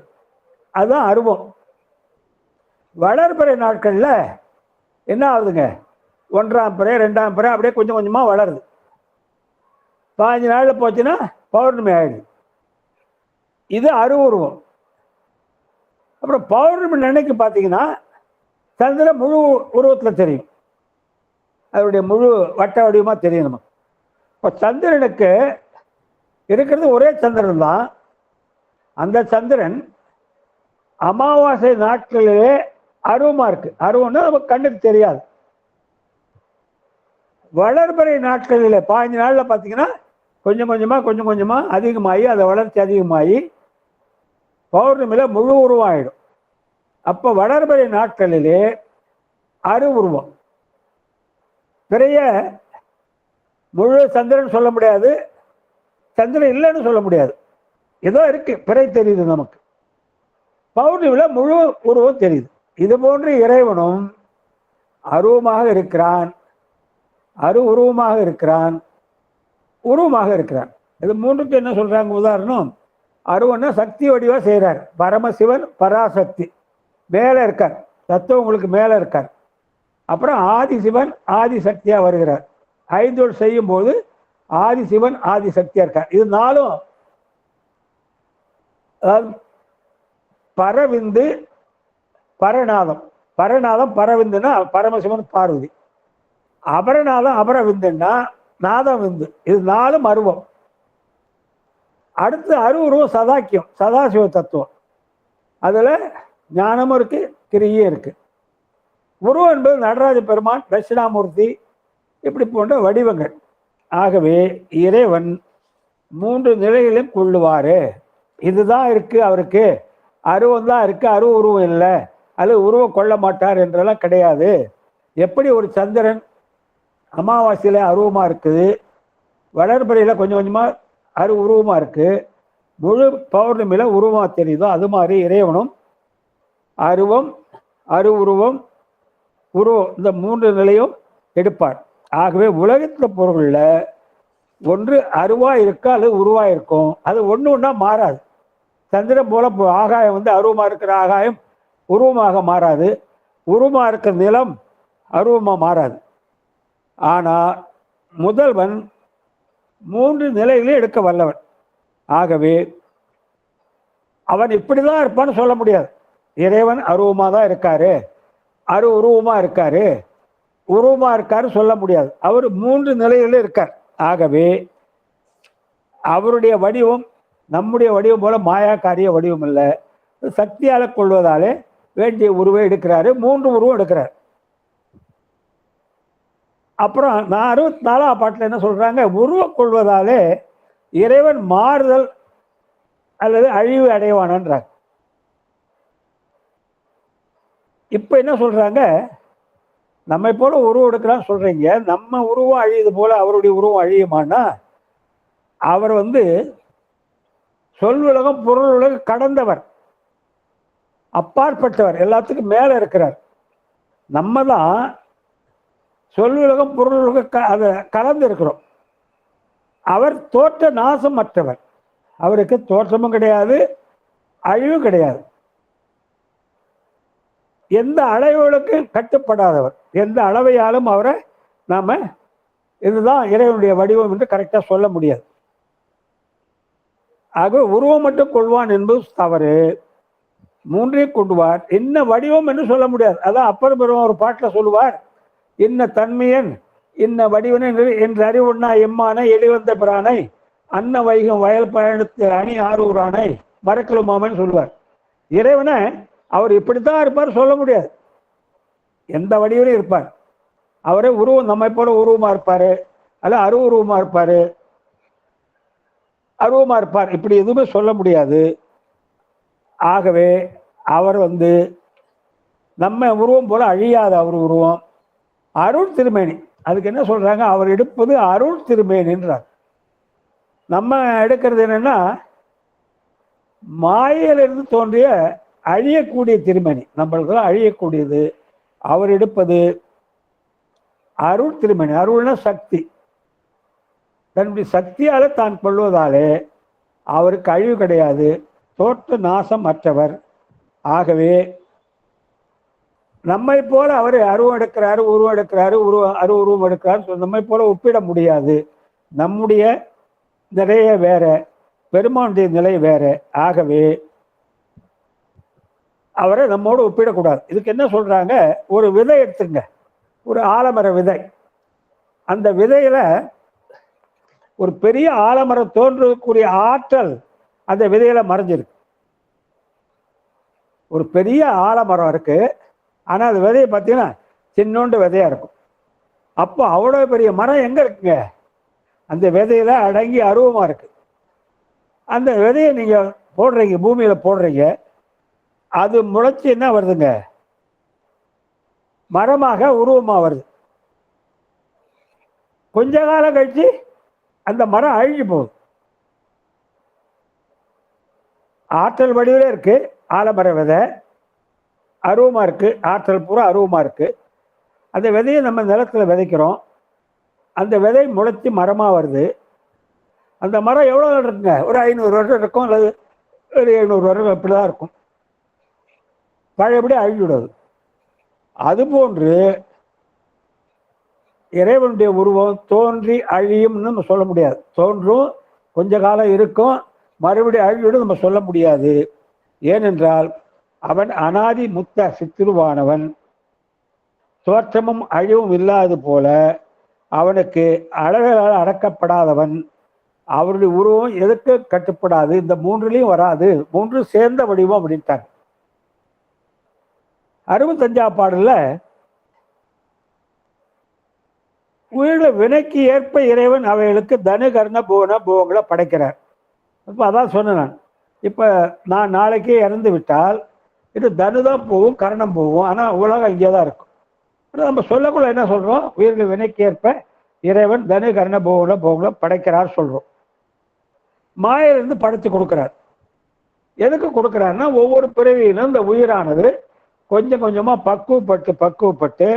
அதுதான் அருவம். வளர்பிறை நாட்களில் என்ன ஆகுதுங்க? 1ஆம் பிறை 2ஆம் பிறை அப்படியே கொஞ்சம் கொஞ்சமாக வளருது. 15 நாளில் போச்சுன்னா பௌர்ணமி ஆயிடுது. இது அருவுருவம். அப்புறம் பௌர்ணமி அன்னைக்கு பார்த்தீங்கன்னா சந்திரன் முழு உருவத்தில் தெரியும், அதனுடைய முழு வட்ட வடிவமாக தெரியும் நமக்கு. இப்போ சந்திரனுக்கு இருக்கிறது ஒரே சந்திரன் தான். அந்த சந்திரன் அமாவாசை நாட்களிலே அருவமாக இருக்கு. அருவம்னா நமக்கு கண்ணுக்கு தெரியாது. வளர்பிறை நாட்களில் 15 நாளில் பார்த்தீங்கன்னா கொஞ்சம் கொஞ்சமாக அதிகமாகி அதை வளர்ச்சி அதிகமாகி பௌர்ணமியில் முழு உருவம் ஆகிடும். அப்போ வளர்பிறை நாட்களிலே உருவம். பிறைய முழு சந்திரன் சொல்ல முடியாது, சந்திரன் இல்லைன்னு சொல்ல முடியாது, ஏதோ இருக்கு, பிறை தெரியுது நமக்கு. பௌர்ணமியில் முழு உருவம் தெரியுது. இது போன்று இறைவனும் அருவமாக இருக்கிறான், உருவமாக இருக்கிறான், உருவமாக இருக்கிறான். இது 3க்கு என்ன சொல்றாங்க உதாரணம்? அருவன்னா சக்தி வடிவாக செய்கிறார். பரமசிவன் பராசக்தி மேலே இருக்கார், தத்துவம் உங்களுக்கு மேலே இருக்கார். அப்புறம் ஆதிசிவன் ஆதிசக்தியாக வருகிறார். 5 செய்யும் போது ஆதிசிவன் ஆதிசக்தியாக இருக்கார். இது 4ம் பரவிந்து பரநாதம். பரவிந்துன்னா பரமசிவன் பார்வதி, அபரநாதம் அபரவிந்துன்னா நாதம் விந்து. இது 4ம் அருவம். அடுத்து உருவம் சதாக்கியம், சதாசிவ தத்துவம். அதில் ஞானமும் இருக்கு, கிரியே இருக்கு. உருவம் என்பது நடராஜ பெருமான், தட்சிணாமூர்த்தி, இப்படி போன்ற வடிவங்கள். ஆகவே இறைவன் 3 நிலைகளையும் கொள்ளுவாரு. இதுதான் இருக்கு அவருக்கு, அருவம் தான் இருக்கு, உருவம் இல்லை, அது உருவம் கொள்ள மாட்டார் என்றெல்லாம் கிடையாது. எப்படி ஒரு சந்திரன் அமாவாசையில் அருவமாக இருக்குது, வளர்பிறையில் கொஞ்சம் கொஞ்சமாக உருவமாக இருக்குது, முழு பௌர்ணமியில் உருவமாக தெரியுதோ அது மாதிரி இறைவனும் அருவம் உருவம் இந்த 3 நிலையும் எடுப்பார். ஆகவே உலகத்தில் பொருளில் ஒன்று அருவாக இருக்கா அல்லது உருவாக இருக்கும். அது ஒன்றா மாறாது. சந்திரன் போல ஆகாயம் அருவமாக இருக்கிற ஆகாயம் உருவமாக மாறாது, உருவமாக இருக்கிற நிலம் அருவமாக மாறாது. ஆனால் முதல்வன் 3 நிலைகளே எடுக்க வல்லவன். ஆகவே அவன் இப்படி தான் இருப்பான்னு சொல்ல முடியாது. இறைவன் அருவமாக தான் இருக்காரு, உருவமாக இருக்காரு, உருவமாக இருக்காரு சொல்ல முடியாது. அவர் 3 நிலைகளில் இருக்கார். ஆகவே அவருடைய வடிவம் நம்முடைய வடிவம் போல மாயாக்காரிய வடிவம் இல்லை. சக்தியால் கொள்வதாலே வேண்டிய உருவை எடுக்கிறாரு, 3 உருவம் எடுக்கிறார். அப்புறம் 64ஆம் பாட்டில் என்ன சொல்றாங்க? உருவ கொள்வதாலே இறைவன் மாறுதல் அல்லது அழிவு அடைவானன்றாங்க. இப்ப என்ன சொல்றாங்க, நம்மை போல உருவம் எடுக்கிறான்னு சொல்றீங்க, நம்ம உருவம் அழியுது போல அவருடைய உருவம் அழியுமானா, அவர் சொல் உலகம் பொருள் உலகம் கடந்தவர், அப்பாற்பட்டவர், எல்லாத்துக்கும் மேல இருக்கிறார். நம்ம தான் சொல் உலகம் பொருள் உலகம் அதை கலந்து இருக்கிறோம். அவர் தோற்ற நாசம் அற்றவர், அவருக்கு தோற்றமும் கிடையாது அழிவும் கிடையாது. எந்த அளவுகளுக்கு கட்டுப்படாதவர், எந்த அளவையாலும் அவரை நாம இதுதான் இறைவனுடைய வடிவம் என்று கரெக்டா சொல்ல முடியாது. ஆக உருவம் மட்டும் கொள்வான் என்பது தவறு. மூன்றையும் கொண்டுவார், என்ன வடிவம் என்று சொல்ல முடியாது. அதான் அப்பர் பெருமான் ஒரு பாட்டில் சொல்லுவார், இன்ன தன்மையன் இன்ன வடிவன் என்று அறிவுண்ணா எம்மான எளிவந்த பிரானை அன்ன வைகம் வயல் பயணத்து அணி ஆரூரானை மறக்கலுமாமன்னு சொல்லுவார். இறைவனை அவர் இப்படித்தான் இருப்பார் சொல்ல முடியாது, எந்த வடிவிலும் இருப்பார். அவரே உருவம் நம்மை போல உருவமா இருப்பாரு, அல்ல அருவுருவமா இருப்பாரு, அருவமா இருப்பார், இப்படி எதுவுமே சொல்ல முடியாது. ஆகவே அவர் நம்ம உருவம் போல அழியாத அவர் உருவம் அருள் திருமேனி. அதுக்கு என்ன சொல்றாங்க, அவர் எடுப்பது அருள் திருமேனின்றார். நம்ம எடுக்கிறது என்னன்னா மாயிலிருந்து தோன்றிய அழியக்கூடிய திருமேனி, நம்மளுக்கு அழியக்கூடியது. அவர் எடுப்பது அருள் திருமேனி. அருள்னா சக்தி, தன்னுடைய சக்தியால தான் கொள்வதாலே அவருக்கு அழிவு கிடையாது, தோற்ற நாசம் அற்றவர். ஆகவே நம்மை போல அவர் அருவம் எடுக்கிறாரு, உருவம் எடுக்கிறாரு, உருவம் எடுக்கிறாரு, நம்மை போல ஒப்பிட முடியாது. நம்முடைய நிலைய வேற, பெருமானுடைய நிலை வேற. ஆகவே அவரை நம்மோடு ஒப்பிடக்கூடாது. இதுக்கு என்ன சொல்றாங்க, ஒரு விதை எடுத்துங்க, ஒரு ஆலமர விதை. அந்த விதையில ஒரு பெரிய ஆலமரம் தோன்றக்கூடிய ஆற்றல் அந்த விதையில மறைஞ்சிருக்கு. ஒரு பெரிய ஆலமரம் இருக்கு, ஆனா அந்த விதையை பார்த்தீங்கன்னா சின்னோண்டு விதையா இருக்கும். அப்போ அவ்வளோ பெரிய மரம் எங்க இருக்குங்க, அந்த விதையில அடங்கி அருவமா இருக்கு. அந்த விதையை நீங்க போடுறீங்க, பூமியில போடுறீங்க, அது முளைச்சி என்ன வருதுங்க, மரமாக உருவமா வருது. கொஞ்ச காலம் கழிச்சு அந்த மரம் அழிஞ்சு போகுது. ஆற்றல் வடிவில இருக்கு ஆலமர விதை, அருவமா இருக்கு, ஆற்றல் பூரா அருவமா இருக்கு. அந்த விதையை நம்ம நிலத்துல விதைக்கிறோம், அந்த விதை முளைச்சி மரமா வருது. அந்த மரம் எவ்வளோ இருக்குங்க, ஒரு 500 வருடம் இருக்கும், அல்லது ஒரு 700 வருடம் இப்படிதான் இருக்கும், பழையபடி அழிஞ்சுடுது. அதுபோன்று இறைவனுடைய உருவம் தோன்றி அழியும்னு நம்ம சொல்ல முடியாது. தோன்றும், கொஞ்ச காலம் இருக்கும், மறுபடியும் அழிவிடும் நம்ம சொல்ல முடியாது. ஏனென்றால் அவன் அனாதி முத்த சித்திருவானவன், தோற்றமும் அழிவும் இல்லாது போல அவனுக்கு அளவுகளால் அடக்கப்படாதவன். அவருடைய உருவம் எதுக்கு கட்டுப்படாது, இந்த மூன்றுலையும் வராது, மூன்று சேர்ந்த வடிவம் அப்படின்ட்டாங்க. 65ஆம் பாடல்ல உயிரில் வினைக்கு ஏற்ப இறைவன் அவைகளுக்கு தனு கர்ண புவன புவங்களை படைக்கிறார். இப்போ அதான் சொன்னேன் நான், இப்போ நான் நாளைக்கே இறந்து விட்டால் இது தனு தான் போகும், கரணம் போகும், ஆனால் உலகம் இங்கே தான் இருக்கும். நம்ம சொல்லக்குள்ள என்ன சொல்கிறோம், உயிர்கள் வினைக்கு ஏற்ப இறைவன் தனு கர்ண புவன புவங்களை படைக்கிறார் சொல்கிறோம். மாயிலிருந்து படைத்து கொடுக்குறார். எதுக்கு கொடுக்குறாருன்னா, ஒவ்வொரு பிறவியிலும் இந்த உயிரானது கொஞ்சம் கொஞ்சமாக பக்குவப்பட்டு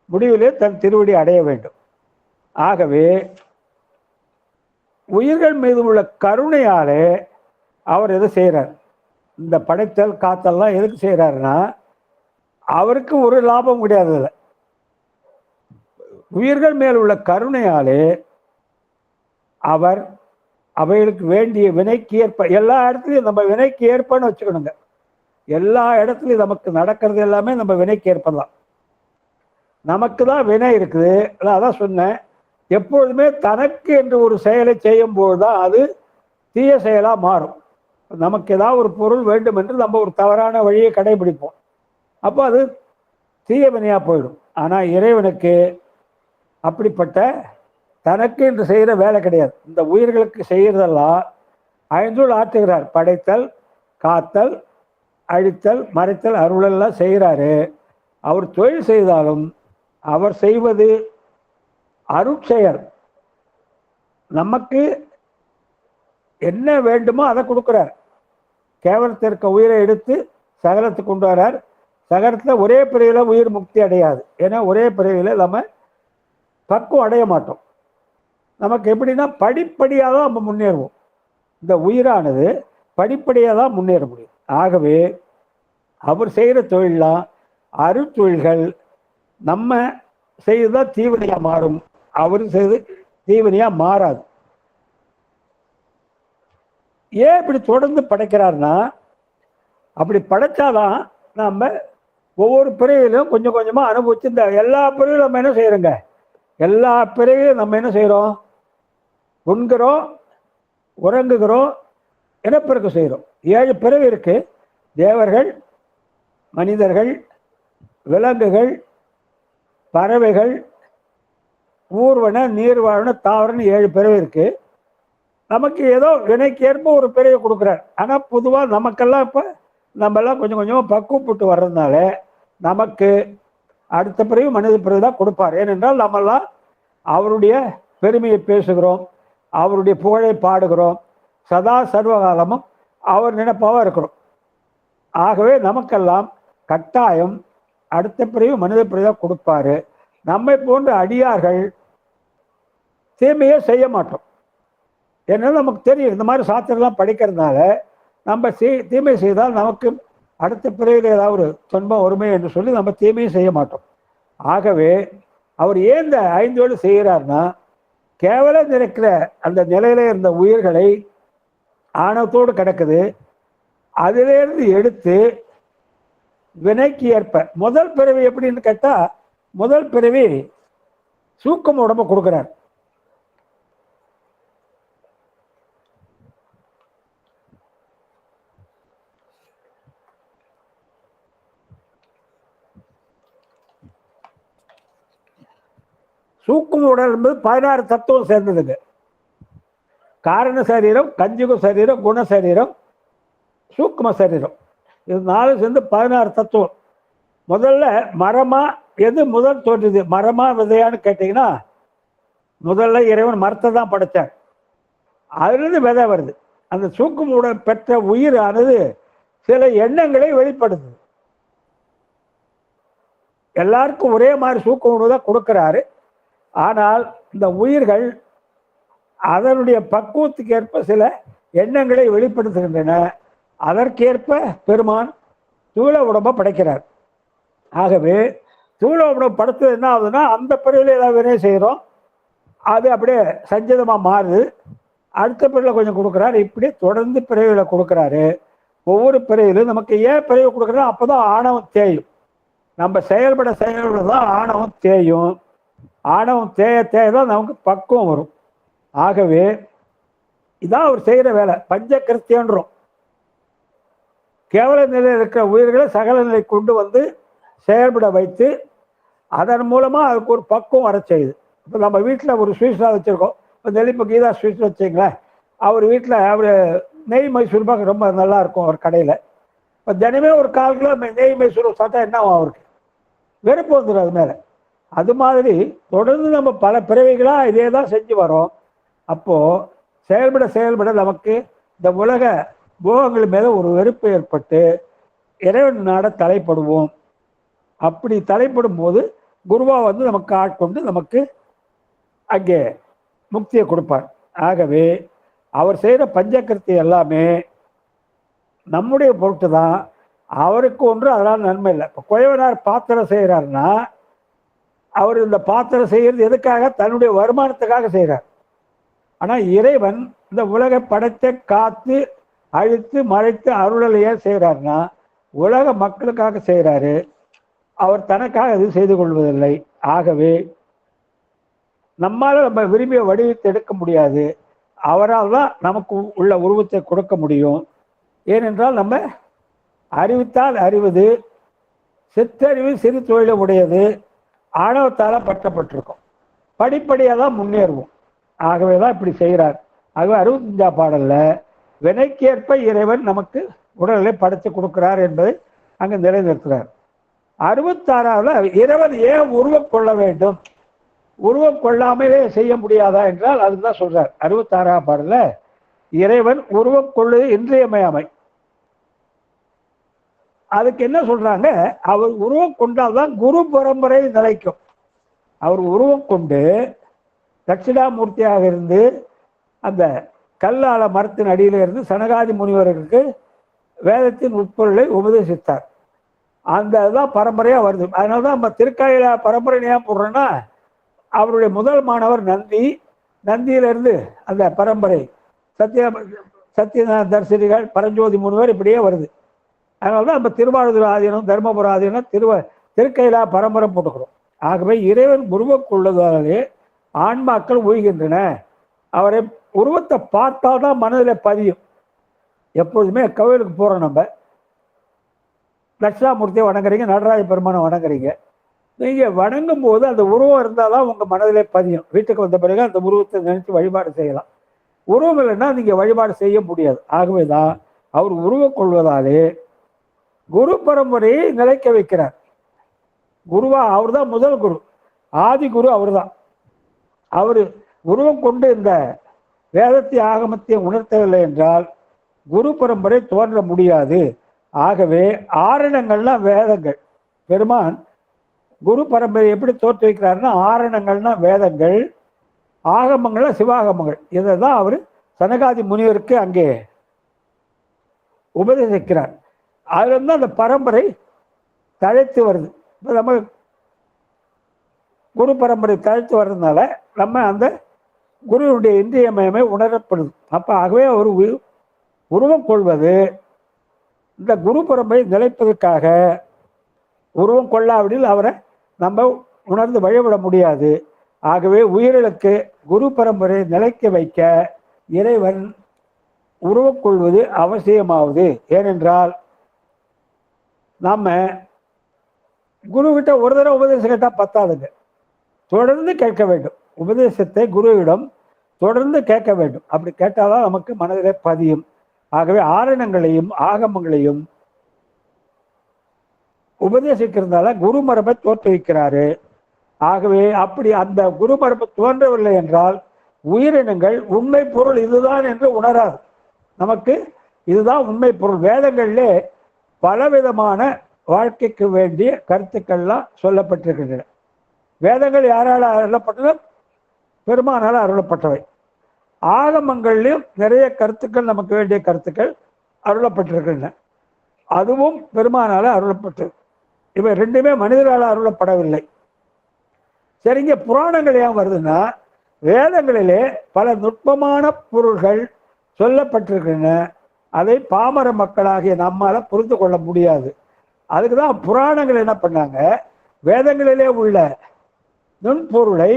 முடிவிலே தன் திருவடி அடைய வேண்டும். ஆகவே உயிர்கள் மீது உள்ள கருணையாலே அவர் எது செய்கிறார், இந்த படைத்தல் காத்தல்லாம் எதுக்கு செய்கிறாருன்னா, அவருக்கு ஒரு லாபம் கிடையாது. உயிர்கள் மேல் உள்ள கருணையாலே அவர் அவைகளுக்கு வேண்டிய வினைக்கு ஏற்ப, எல்லா இடத்துலையும் நம்ம வினைக்கு ஏற்பன்னு வச்சுக்கணுங்க. எல்லா இடத்துலையும் நமக்கு நடக்கிறது எல்லாமே நம்ம வினைக்கு ஏற்படலாம். நமக்கு தான் வினை இருக்குது. அதான் சொன்னேன், எப்பொழுதுமே தனக்கு என்று ஒரு செயலை செய்யும் போது தான் அது தீய செயலாக மாறும். நமக்கு ஏதாவது ஒரு பொருள் வேண்டும் என்று நம்ம ஒரு தவறான வழியை கடைபிடிப்போம், அப்போ அது தீய வினையாக போயிடும். ஆனால் இறைவனுக்கு அப்படிப்பட்ட தனக்கு என்று செய்கிற வேலை கிடையாது. இந்த உயிர்களுக்கு செய்கிறதெல்லாம் ஐந்தூள் ஆற்றுகிறார். படைத்தல், காத்தல், அழித்தல், மறைத்தல், அருளெல்லாம் செய்கிறாரு. அவர் தொழில் செய்தாலும் அவர் செய்வது அருட்செயல். நமக்கு என்ன வேண்டுமோ அதை கொடுக்குறார். கேவலத்தில் இருக்க உயிரை எடுத்து சகலத்துக்கு கொண்டு வரார். சகலத்தில் ஒரே பிரிவில் உயிர் முக்தி அடையாது. ஏன்னா ஒரே பிரிவில் நம்ம பக்குவம் அடைய மாட்டோம். நமக்கு எப்படின்னா படிப்படியாக தான் நம்ம முன்னேறுவோம். இந்த உயிரானது படிப்படியாக தான் முன்னேற முடியும். ஆகவே அவர் செய்கிற தொழிலாம் அருட்தொழில்கள். நம்ம செய்துதான் தீவினையாக மாறும், அவர் செய்து தீவினையாக மாறாது. ஏன் இப்படி தொடர்ந்து படைக்கிறார்னா, அப்படி படைச்சாதான் நம்ம ஒவ்வொரு பிறவிலும் கொஞ்சம் கொஞ்சமாக அனுபவிச்சு இந்த எல்லா பிறவிலும் நம்ம என்ன செய்கிறோங்க, எல்லா பிறவிலும் நம்ம என்ன செய்கிறோம், உண்கிறோம், உறங்குகிறோம், இனப்பெருக்க செய்கிறோம். 7 பிறவி இருக்கு. தேவர்கள், மனிதர்கள், விலங்குகள், பறவைகள், ஊர்வன, நீர்வாழ்வன, தாவரன்னு 7 பிறவி இருக்கு. நமக்கு ஏதோ வினைக்கேற்ப ஒரு பிறவை கொடுக்குறார். ஆனால் பொதுவாக நமக்கெல்லாம் இப்போ நம்மெல்லாம் கொஞ்சம் கொஞ்சமாக பக்குவப்பட்டு வர்றதுனால நமக்கு அடுத்த பிறகு மனித பிறகு தான் கொடுப்பார். ஏனென்றால் நம்மெல்லாம் அவருடைய பெருமையை பேசுகிறோம், அவருடைய புகழை பாடுகிறோம், சதா சர்வகாலமும் அவர் நினைப்பாக இருக்கிறோம். ஆகவே நமக்கெல்லாம் கட்டாயம் அடுத்த பிறகு மனித பிறகு தான் கொடுப்பாரு. நம்மை போன்ற அடியார்கள் தீமையை செய்ய மாட்டோம். ஏன்னா நமக்கு தெரியும், இந்த மாதிரி சாத்திரம்லாம் படிக்கிறதுனால நம்ம தீமை செய்தால் நமக்கு அடுத்த பிறகு ஏதாவது ஒரு துன்பம் ஒருமை என்று சொல்லி நம்ம தீமையை செய்ய மாட்டோம். ஆகவே அவர் ஏன் இந்த 5 வேளை செய்கிறார்னா, கேவலம் இருக்கிற அந்த நிலையில இருந்த உயிர்களை ஆணவத்தோடு கிடக்குது, அதிலிருந்து எடுத்து வினைக்கு ஏற்ப முதல் பிறவி எப்படின்னு கேட்டால், முதல் பிறவி சூக்கம் உடம்பை கொடுக்குறார். சூக்கும் உடல் என்பது 16 தத்துவம் சேர்ந்ததுங்க. காரண சரீரம், கஞ்சுக சரீரம், குண சரீரம், சூக்கும சரீரம், இது 4 சேர்ந்து 16 தத்துவம். முதல்ல மரமா எது முதல் தோன்றுது, மரமா விதையான்னு கேட்டிங்கன்னா, முதல்ல இறைவன் மரத்தை தான் படைத்தார். அதுலேருந்து விதை வருது. அந்த சூக்கும் உடல் பெற்ற உயிர் ஆனது சில எண்ணங்களை வெளிப்படுத்துது. எல்லாருக்கும் ஒரே மாதிரி சூக்கும் உணவு தான் கொடுக்குறாரு. ஆனால் இந்த உயிர்கள் அதனுடைய பக்குவத்துக்கு ஏற்ப சில எண்ணங்களை வெளிப்படுத்துகின்றன. அதற்கேற்ப பெருமான் தூள உடம்பை படைக்கிறார். ஆகவே தூள உடம்பு படைத்தது என்ன ஆகுதுன்னா, அந்த பிறவில ஏதாவது வினை செய்கிறோம், அது அப்படியே சஞ்சிதமாக மாறுது. அடுத்த பிறவில கொஞ்சம் கொடுக்குறாரு. இப்படி தொடர்ந்து பிறவியில் கொடுக்குறாரு. ஒவ்வொரு பிறவிலும் நமக்கு ஏன் பிறவி கொடுக்குறோம், அப்போ தான் ஆணவம் தேயும். நம்ம செயல்பட தான் ஆணவம் தேயும். ஆணவம் தேய தான் நமக்கு பக்குவம் வரும். ஆகவே இதான் அவர் செய்கிற வேலை, பஞ்சகிருத்தியன்றோம். கேவல நிலையில் இருக்கிற உயிர்களை சகல நிலை கொண்டு வந்து செயல்பட வைத்து அதன் மூலமாக அதுக்கு ஒரு பக்குவம் வர செய்யுது. இப்போ நம்ம வீட்டில் ஒரு ஸ்வீட்ஸாக வச்சுருக்கோம். இப்போ நெல்லிப்பூ கீதா ஸ்வீட்ஸ் வச்சிங்களேன். அவர் வீட்டில் அவர் நெய் மைசூர் பாக்கு ரொம்ப நல்லா இருக்கும் அவர் கடையில். இப்போ தினமே ஒரு 1/4 கிலோ நெய் மைசூர் சாப்பிட்டா என்ன ஆகும், அவருக்கு வெறுப்பு வந்துடும் அது மேலே. அது மாதிரி தொடர்ந்து நம்ம பல பிறவிகளாக இதே தான் செஞ்சு வரோம். அப்போது செயல்பட நமக்கு இந்த உலக போகங்கள் மேலே ஒரு வெறுப்பு ஏற்பட்டு இறைவன் நாட தலைப்படுவோம். அப்படி தலைப்படும் போது குருவா வந்து நமக்கு ஆட்கொண்டு நமக்கு அங்கே முக்தியை கொடுப்பார். ஆகவே அவர் செய்கிற பஞ்சகிருத்தி எல்லாமே நம்முடைய பொருட்டு தான். அவருக்கு ஒன்று அதனால் நன்மை இல்லை. இப்போ குயவனார் பாத்திரம் செய்கிறாருன்னா, அவர் இந்த பாத்திரம் செய்கிறது எதுக்காக, தன்னுடைய வருமானத்துக்காக செய்கிறார். ஆனால் இறைவன் இந்த உலகை படைத்த காத்து அழித்து மறைத்து அருளலையே செய்கிறாருன்னா உலக மக்களுக்காக செய்கிறாரு. அவர் தனக்காக எதுவும் செய்து கொள்வதில்லை. ஆகவே நம்மால் நம்ம விரும்பிய வடிவத்தை எடுக்க முடியாது. அவரால் தான் நமக்கு உள்ள உருவத்தை கொடுக்க முடியும். ஏனென்றால் நம்ம அறிவித்தால் அறிவது, சிற்றறிவு சிறு தொழிலை உடையது, ஆணவத்தால் பற்றப்பட்டிருக்கோம். படிப்படியாக தான் முன்னேறுவோம். ஆகவேதான் இப்படி செய்கிறார். ஆகவே 65ஆம் பாடல்ல வினைக்கேற்ப இறைவன் நமக்கு உடல்களை படைத்து கொடுக்கிறார் என்பதை அங்கு நிலைநிறுத்துகிறார். 66வது இறைவன் ஏன் உருவம் கொள்ள வேண்டும், உருவம் கொள்ளாமலே செய்ய முடியாதா என்றால் அதுதான் சொல்றார். 66ஆம் பாடல்ல இறைவன் உருவம் கொள்வது இன்றியமையாமை. அதுக்கு என்ன சொல்றாங்க, அவர் உருவம் கொண்டால்தான் குரு பரம்பரை நிலைக்கும். அவர் உருவம் கொண்டு தட்சிணாமூர்த்தியாக இருந்து அந்த கல்லால மரத்தின் அடியில இருந்து சனகாதி முனிவர்களுக்கு வேதத்தின் உட்பொருளை உபதேசித்தார். அந்த இதுதான் பரம்பரையா வருது. அதனாலதான் நம்ம திருக்காயில பரம்பரை ஏன் போடுறோம்னா, அவருடைய முதல் மாணவர் நந்தி, நந்தியிலிருந்து அந்த பரம்பரை சத்யநாத தர்சினிகள், பரஞ்சோதி முனிவர் இப்படியே வருது. அதனாலதான் நம்ம திருவாரூர் ஆதீனம், தர்மபுர ஆதீனம், திருக்கையிலா பரம்பரை போட்டுக்கிறோம். ஆகவே இறைவன் உருவம் கொள்ளுவதாலே ஆன்மாக்கள் உய்கின்றன. அவரை உருவத்தை பார்த்தால்தான் மனதில் பதியும். எப்பொழுதுமே கோவிலுக்கு போறோம், நம்ம தட்சிணாமூர்த்தியை வணங்குறீங்க, நடராஜ பெருமானை வணங்குறீங்க. நீங்க வணங்கும் போது அந்த உருவம் இருந்தால்தான் உங்க மனதிலே பதியும். வீட்டுக்கு வந்த பிறகு அந்த உருவத்தை நினைச்சு வழிபாடு செய்யலாம். உருவம் இல்லைன்னா நீங்க வழிபாடு செய்ய முடியாது. ஆகவேதான் அவர் உருவம் கொள்வதாலே குரு பரம்பரையை நிலைக்க வைக்கிறார். குருவா அவர் தான் முதல் குரு, ஆதி குரு அவர் தான். அவர் உருவம் கொண்டு இந்த வேதத்தை ஆகமத்தை உணர்த்தவில்லை என்றால் குரு பரம்பரை தோன்ற முடியாது. ஆகவே ஆரணங்கள்னா வேதங்கள். பெருமான் குரு பரம்பரை எப்படி தோற்றுவிக்கிறாருன்னா, ஆரணங்கள்னா வேதங்கள், ஆகமங்கள்னா சிவாகமங்கள். இதை தான் அவர் சனகாதி முனிவருக்கு அங்கே உபதேசிக்கிறார். அதுலேருந்து அந்த பரம்பரை தழைத்து வருது. இப்போ நம்ம குரு பரம்பரை தழைத்து வர்றதுனால நம்ம அந்த குருவுடைய இன்றியமையாமை உணரப்படுது. அப்போ ஆகவே ஒரு உருவம் கொள்வது இந்த குரு பரம்பரை நிலைப்பதற்காக. உருவம் கொள்ளாவிடில் அவரை நம்ம உணர்ந்து வழிபட முடியாது. ஆகவே உயிர்களுக்கு குரு பரம்பரை நிலைக்க வைக்க இறைவன் உருவம் கொள்வது அவசியமாவது. ஏனென்றால் நம்ம குருவிட்ட ஒரு தடவை உபதேசம் கேட்டால் பத்தாதுங்க, தொடர்ந்து கேட்க வேண்டும். உபதேசத்தை குருவிடம் தொடர்ந்து கேட்க வேண்டும். அப்படி கேட்டால்தான் நமக்கு மனதிலே பதியும். ஆகவே ஆரணங்களையும் ஆகமங்களையும் உபதேசிக்கிறதுனால குரு மரபை தோற்றுவிக்கிறாரு. ஆகவே அப்படி அந்த குரு மரபு தோன்றவில்லை என்றால் உயிரினங்கள் உண்மை பொருள் இதுதான் என்று உணராது. நமக்கு இதுதான் உண்மை பொருள். வேதங்களிலே பலவிதமான வாழ்க்கைக்கு வேண்டிய கருத்துக்கள்லாம் சொல்லப்பட்டிருக்கின்றன. வேதங்கள் யாரால் அருளப்பட்டன? பெருமானால் அருளப்பட்டவை. ஆகமங்கள்லையும் நிறைய கருத்துக்கள், நமக்கு வேண்டிய கருத்துக்கள் அருளப்பட்டிருக்கின்றன. அதுவும் பெருமானால அருளப்பட்டது. இவை ரெண்டுமே மனிதரால் அருளப்படவில்லை. சரிங்க, புராணங்கள் ஏன் வருதுன்னா, வேதங்களிலே பல நுட்பமான பொருள்கள் சொல்லப்பட்டிருக்கின்றன. அதை பாமர மக்களாகிய நம்மால புரிந்து கொள்ள முடியாது. அதுக்கு தான் புராணங்கள் என்ன பண்ணாங்க, வேதங்களிலே உள்ள நுண்பொருளை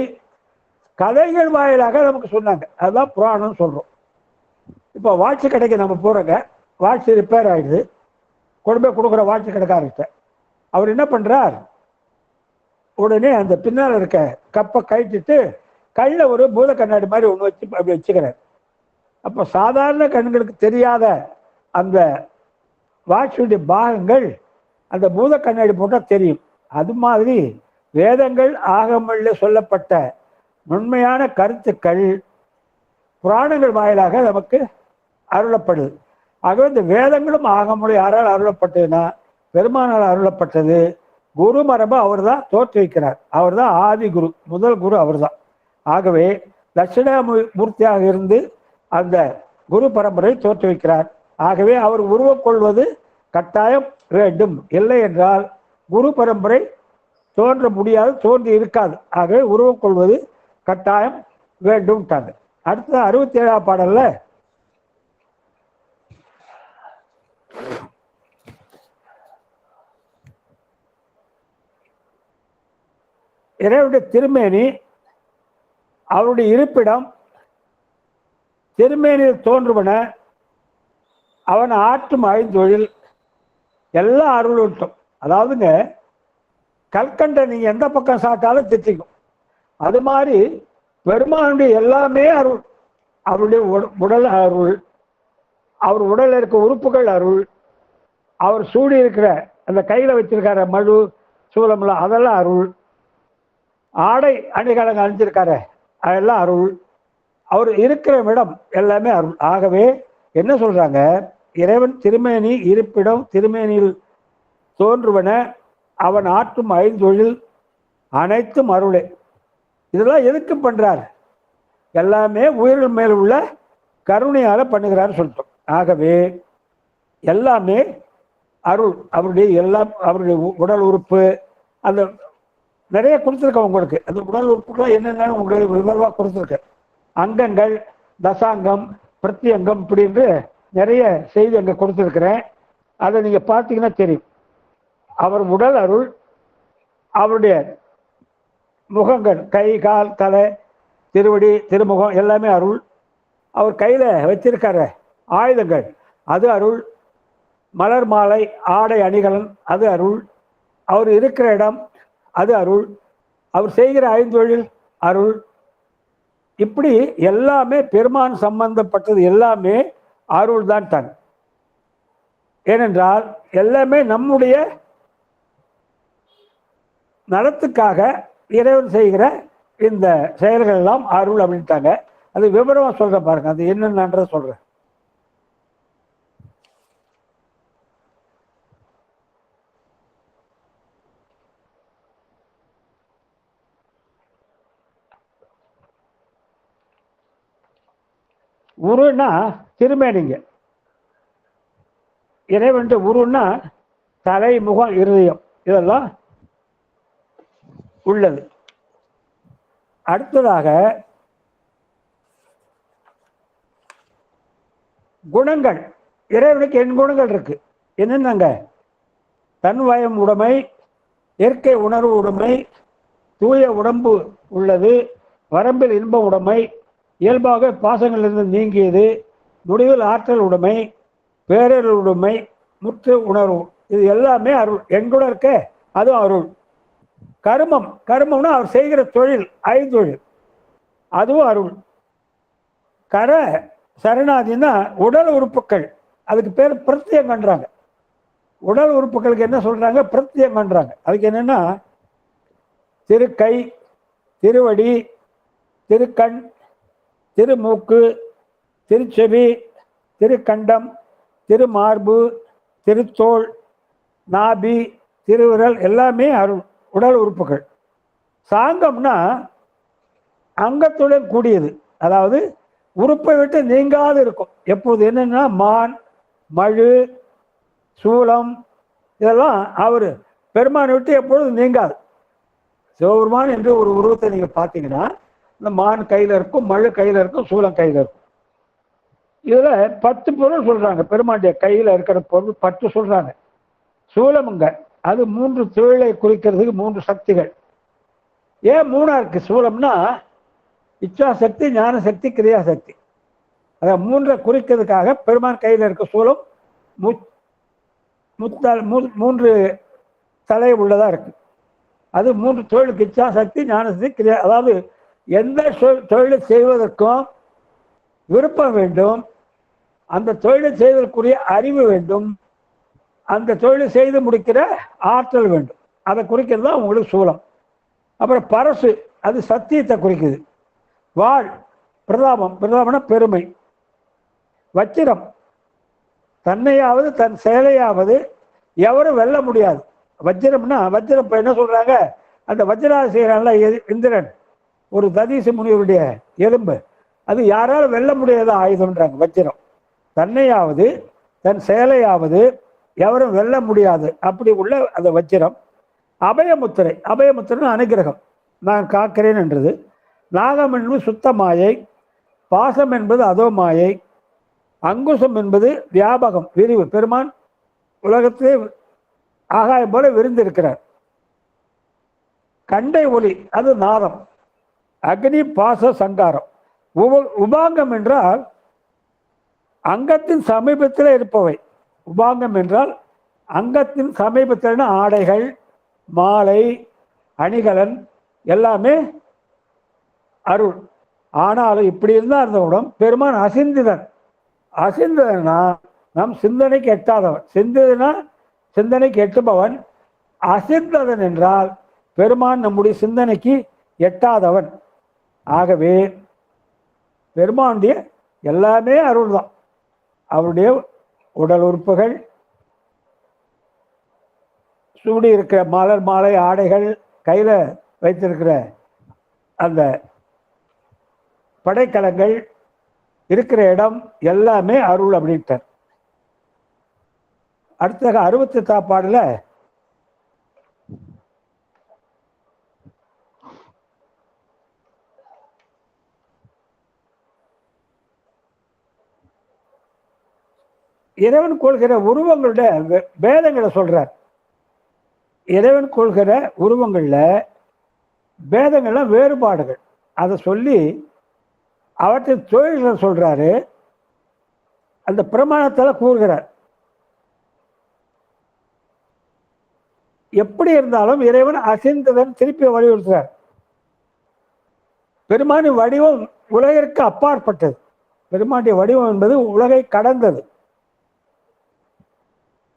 கதைகள் வாயிலாக நமக்கு சொன்னாங்க. அதுதான் புராணம் சொல்றோம். இப்போ வாட்சி கடைக்கு நம்ம போறோங்க, வாட்சி ரிப்பேர் ஆயிடுது, கொண்டு போய் கொடுக்குற வாட்சி கடைக்காரர்கிட்ட அவர் என்ன பண்றார், உடனே அந்த பின்னால் இருக்க கப்பை கழிச்சிட்டு கையில் ஒரு பூத கண்ணாடி மாதிரி ஒன்று வச்சு அப்படி வச்சுக்கிறார். அப்போ சாதாரண கண்களுக்கு தெரியாத அந்த வாட்சியுடைய பாகங்கள் அந்த பூத கண்ணாடி போட்டால் தெரியும். அது மாதிரி வேதங்கள் ஆகமங்களில் சொல்லப்பட்ட உண்மையான கருத்துக்கள் புராணங்கள் வாயிலாக நமக்கு அருளப்படுது. ஆகவே இந்த வேதங்களும் ஆகமொழி யாரால் அருளப்பட்டதுன்னா பெருமானால் அருளப்பட்டது. குரு மரபு அவர் தான் தோற்றுவிக்கிறார். அவர் தான் ஆதி குரு, முதல் குரு அவர் தான். ஆகவே தட்சிணாமூர்த்தியாக இருந்து அந்த குரு பரம்பரை தோற்றுவிக்கிறார். ஆகவே அவர் உருவம் கொள்வது கட்டாயம் வேண்டும். இல்லை என்றால் குரு பரம்பரை தோன்ற முடியாது, தோன்றி இருக்காது. ஆகவே உருவம் கொள்வது கட்டாயம் வேண்டும்ட்டாங்க. அடுத்த 67ஆம் பாடல்ல இறைவனுடைய திருமேனி, அவருடைய இருப்பிடம், திருமேனியில் தோன்றுவன, அவன் ஆற்றும் ஐந்தொழில் எல்லாம் அருளுட்டும். அதாவதுங்க, கல்கண்டை நீங்க எந்த பக்கம் சாப்பிட்டாலும் திட்டிக்கும். அது மாதிரி பெருமானுடைய எல்லாமே அருள். அவருடைய உடல் அருள், அவர் உடல்ல இருக்க உறுப்புகள் அருள், அவர் சூடி இருக்கிற அந்த கையில வச்சிருக்கார மழு சூலம்லாம் அதெல்லாம் அருள், ஆடை அணிகலங்க அணிஞ்சிருக்காரு அதெல்லாம் அருள், அவர் இருக்கிற இடம் எல்லாமே அருள். ஆகவே என்ன சொல்றாங்க, இறைவன் திருமேனி இருப்பிடம் திருமேனியில் தோன்றுவன அவன் ஆற்றும் ஐந்தொழில் அனைத்தும் அருளே. இதெல்லாம் எதுக்கு பண்றார்? எல்லாமே உயிர்கள் மேல் உள்ள கருணையால பண்ணுகிறான்னு சொல்லிட்டோம். ஆகவே எல்லாமே அருள். அவருடைய எல்லாம் அவருடைய உடல் உறுப்பு அந்த நிறைய கொடுத்துருக்கேன் உங்களுக்கு. அந்த உடல் உறுப்புகள் என்னென்னு உங்களுக்கு விவரமாக கொடுத்துருக்கேன். அங்கங்கள், தசாங்கம், பிரத்யங்கம் இப்படின்னு நிறைய செய்தி அங்கே கொடுத்துருக்கிறேன். அதை நீங்க பார்த்தீங்கன்னா தெரியும். அவர் உடல் அருள், அவருடைய முகங்கள் கை கால் தலை திருவடி திருமுகம் எல்லாமே அருள், அவர் கையில வச்சிருக்கார ஆயுதங்கள் அது அருள், மலர் மாலை ஆடை அணிகலன் அது அருள், அவர் இருக்கிற இடம் அது அருள், அவர் செய்கிற ஐந்தொழில் அருள். இப்படி எல்லாமே பெருமான் சம்பந்தப்பட்டது எல்லாமே அருள் தான் தான். ஏனென்றால் எல்லாமே நம்முடைய நலத்துக்காக இறைவன் செய்கிற இந்த செயல்கள் எல்லாம் அருள் அப்படின்ட்டாங்க. அது விவரமா சொல்றேன் பாருங்க, அது என்னென்னன்ற சொல்றேன். உருன்னா திருமேனிங்க, இறைவன் உருன்னா தலை முகம் இருதயம் இதெல்லாம் உள்ளது. அடுத்ததாக குணங்கள். இறைவனுக்கு என் குணங்கள் இருக்கு. என்னென்னங்க? தன்வயம் உடைமை, இயற்கை உணர்வு உடைமை, தூய உடம்பு உள்ளது, வரம்பில் இன்ப உடைமை, இயல்பாக பாசங்களிலிருந்து நீங்கியது, முடிவில் ஆற்றல் உடைமை, பேரருள் உடைமை, முற்று உணர்வு. இது எல்லாமே அருள். என்கூட இருக்க அதுவும் அருள். கர்மம், கர்மம்னா அவர் செய்கிற தொழில் ஐந்தொழில் அதுவும் அருள். கர சரணாதினா உடல் உறுப்புகள், அதுக்கு பேர் பிரத்யங்கன்றாங்க. உடல் உறுப்புகளுக்கு என்ன சொல்றாங்க? பிரத்யங்கன்றாங்க. அதுக்கு என்னன்னா திருக்கை, திருவடி, திருக்கண், திருமூக்கு, திருச்செவி, திருக்கண்டம், திருமார்பு, திருத்தோள், நாபி, திருவிரல் எல்லாமே அருள் உடல் உறுப்புகள். சாங்கம்னா அங்கத்துடன் கூடியது, அதாவது உறுப்பை விட்டு நீங்காது இருக்கும் எப்போது. என்னன்னா மான், மழு, சூலம் இதெல்லாம் அவர் பெருமானை விட்டு எப்பொழுதும் நீங்காது. சிவபெருமான் என்று ஒரு உருவத்தை நீங்க பார்த்தீங்கன்னா இந்த மான் கையில இருக்கும், மழு கையில இருக்கும், சூலம் கையில இருக்கும். இதுல 10 பொருள் சொல்றாங்க. பெருமானுடைய கையில இருக்கிற பொருள் 10 சொல்றாங்க. சூலமுங்க அது 3 தொழிலை குறிக்கிறதுக்கு 3 சக்திகள். ஏன் 3 இருக்கு? சூலம்னா இச்சா சக்தி, ஞான சக்தி, கிரியா சக்தி. அதை 3 குறிக்கிறதுக்காக பெருமான் கையில இருக்க சூலம் 3 தலை உள்ளதா இருக்கு. அது 3 தொழிலுக்கு இச்சா சக்தி, ஞான சக்தி, கிரியா. அதாவது எந்த தொழிலை செய்வதற்கும் விருப்பம் வேண்டும், அந்த தொழிலை செய்வதற்குரிய அறிவு வேண்டும், அந்த தொழிலை செய்து முடிக்கிற ஆற்றல் வேண்டும். அதை குறிக்கிறது தான் உங்களுக்கு சூலம். அப்புறம் பரசு அது சத்தியத்தை குறிக்குது. வாழ் பிரதாபம், பிரதாபம்னா பெருமை. வச்சிரம் தன்னையாவது தன் செயலையாவது எவரும் வெல்ல முடியாது. வஜ்ரம்னா வஜ்ரம் இப்போ என்ன சொல்றாங்க? அந்த வஜ்ராதி செய்யறான்ல இந்திரன், ஒரு ததீச முனிவருடைய எலும்பு, அது யாராலும் வெல்ல முடியாத ஆயுதம்ன்றாங்க. வஜ்ரம் தன்னையாவது தன் செயலையாவது எவரும் வெல்ல முடியாது அப்படி உள்ள அந்த வஜ்ரம். அபயமுத்திரை, அபயமுத்திரன் அனுகிரகம், நான் காக்கிறேன் என்றது. நாகம் என்பது சுத்த மாயை, பாசம் என்பது அதோ மாயை, அங்குசம் என்பது வியாபகம் விரிவு. பெருமான் உலகத்திலே ஆகாயம் போல விரிந்திருக்கிறார். கண்டை ஒலி அது நாதம், அக்னி பாச சங்காரம். உபாங்கம் என்றால் அங்கத்தின் சமீபத்தில் இருப்பவை. உபாங்கம் என்றால் அங்கத்தின் சமீபத்தில் ஆடைகள், மாலை, அணிகலன் எல்லாமே அருள். ஆனாலும் இப்படி இருந்தா இருந்தவுடன் பெருமான் அசிந்துதன். அசிந்ததனா நம் சிந்தனைக்கு எட்டாதவன். சிந்ததுனா சிந்தனைக்கு எட்டுபவன். அசிந்ததன் என்றால் பெருமான் நம்முடைய சிந்தனைக்கு எட்டாதவன். ஆகவே பெருமானுடைய எல்லாமே அருள் தான். அவருடைய உடல் உறுப்புகள், சூடி இருக்கிற மலர் மாலை ஆடைகள், கையில் வைத்திருக்கிற அந்த படைக்கலங்கள், இருக்கிற இடம் எல்லாமே அருள் அப்படின்ட்டார். அடுத்ததாக 68 பாடல இறைவன் கொள்கிற உருவங்களுடைய பேதங்களை சொல்றார். இறைவன் கொள்கிற உருவங்கள்ல பேதங்கள்லாம் வேறுபாடுகள் அதை சொல்லி அவற்றின் தொழில்களை சொல்றாரு. அந்த பிரமாணத்தால் கூறுகிறார். எப்படி இருந்தாலும் இறைவன் அசிந்ததன் திருப்பி வலியுறுத்துகிறார். பெருமானின் வடிவம் உலகிற்கு அப்பாற்பட்டது. பெருமானுடைய வடிவம் என்பது உலகை கடந்தது.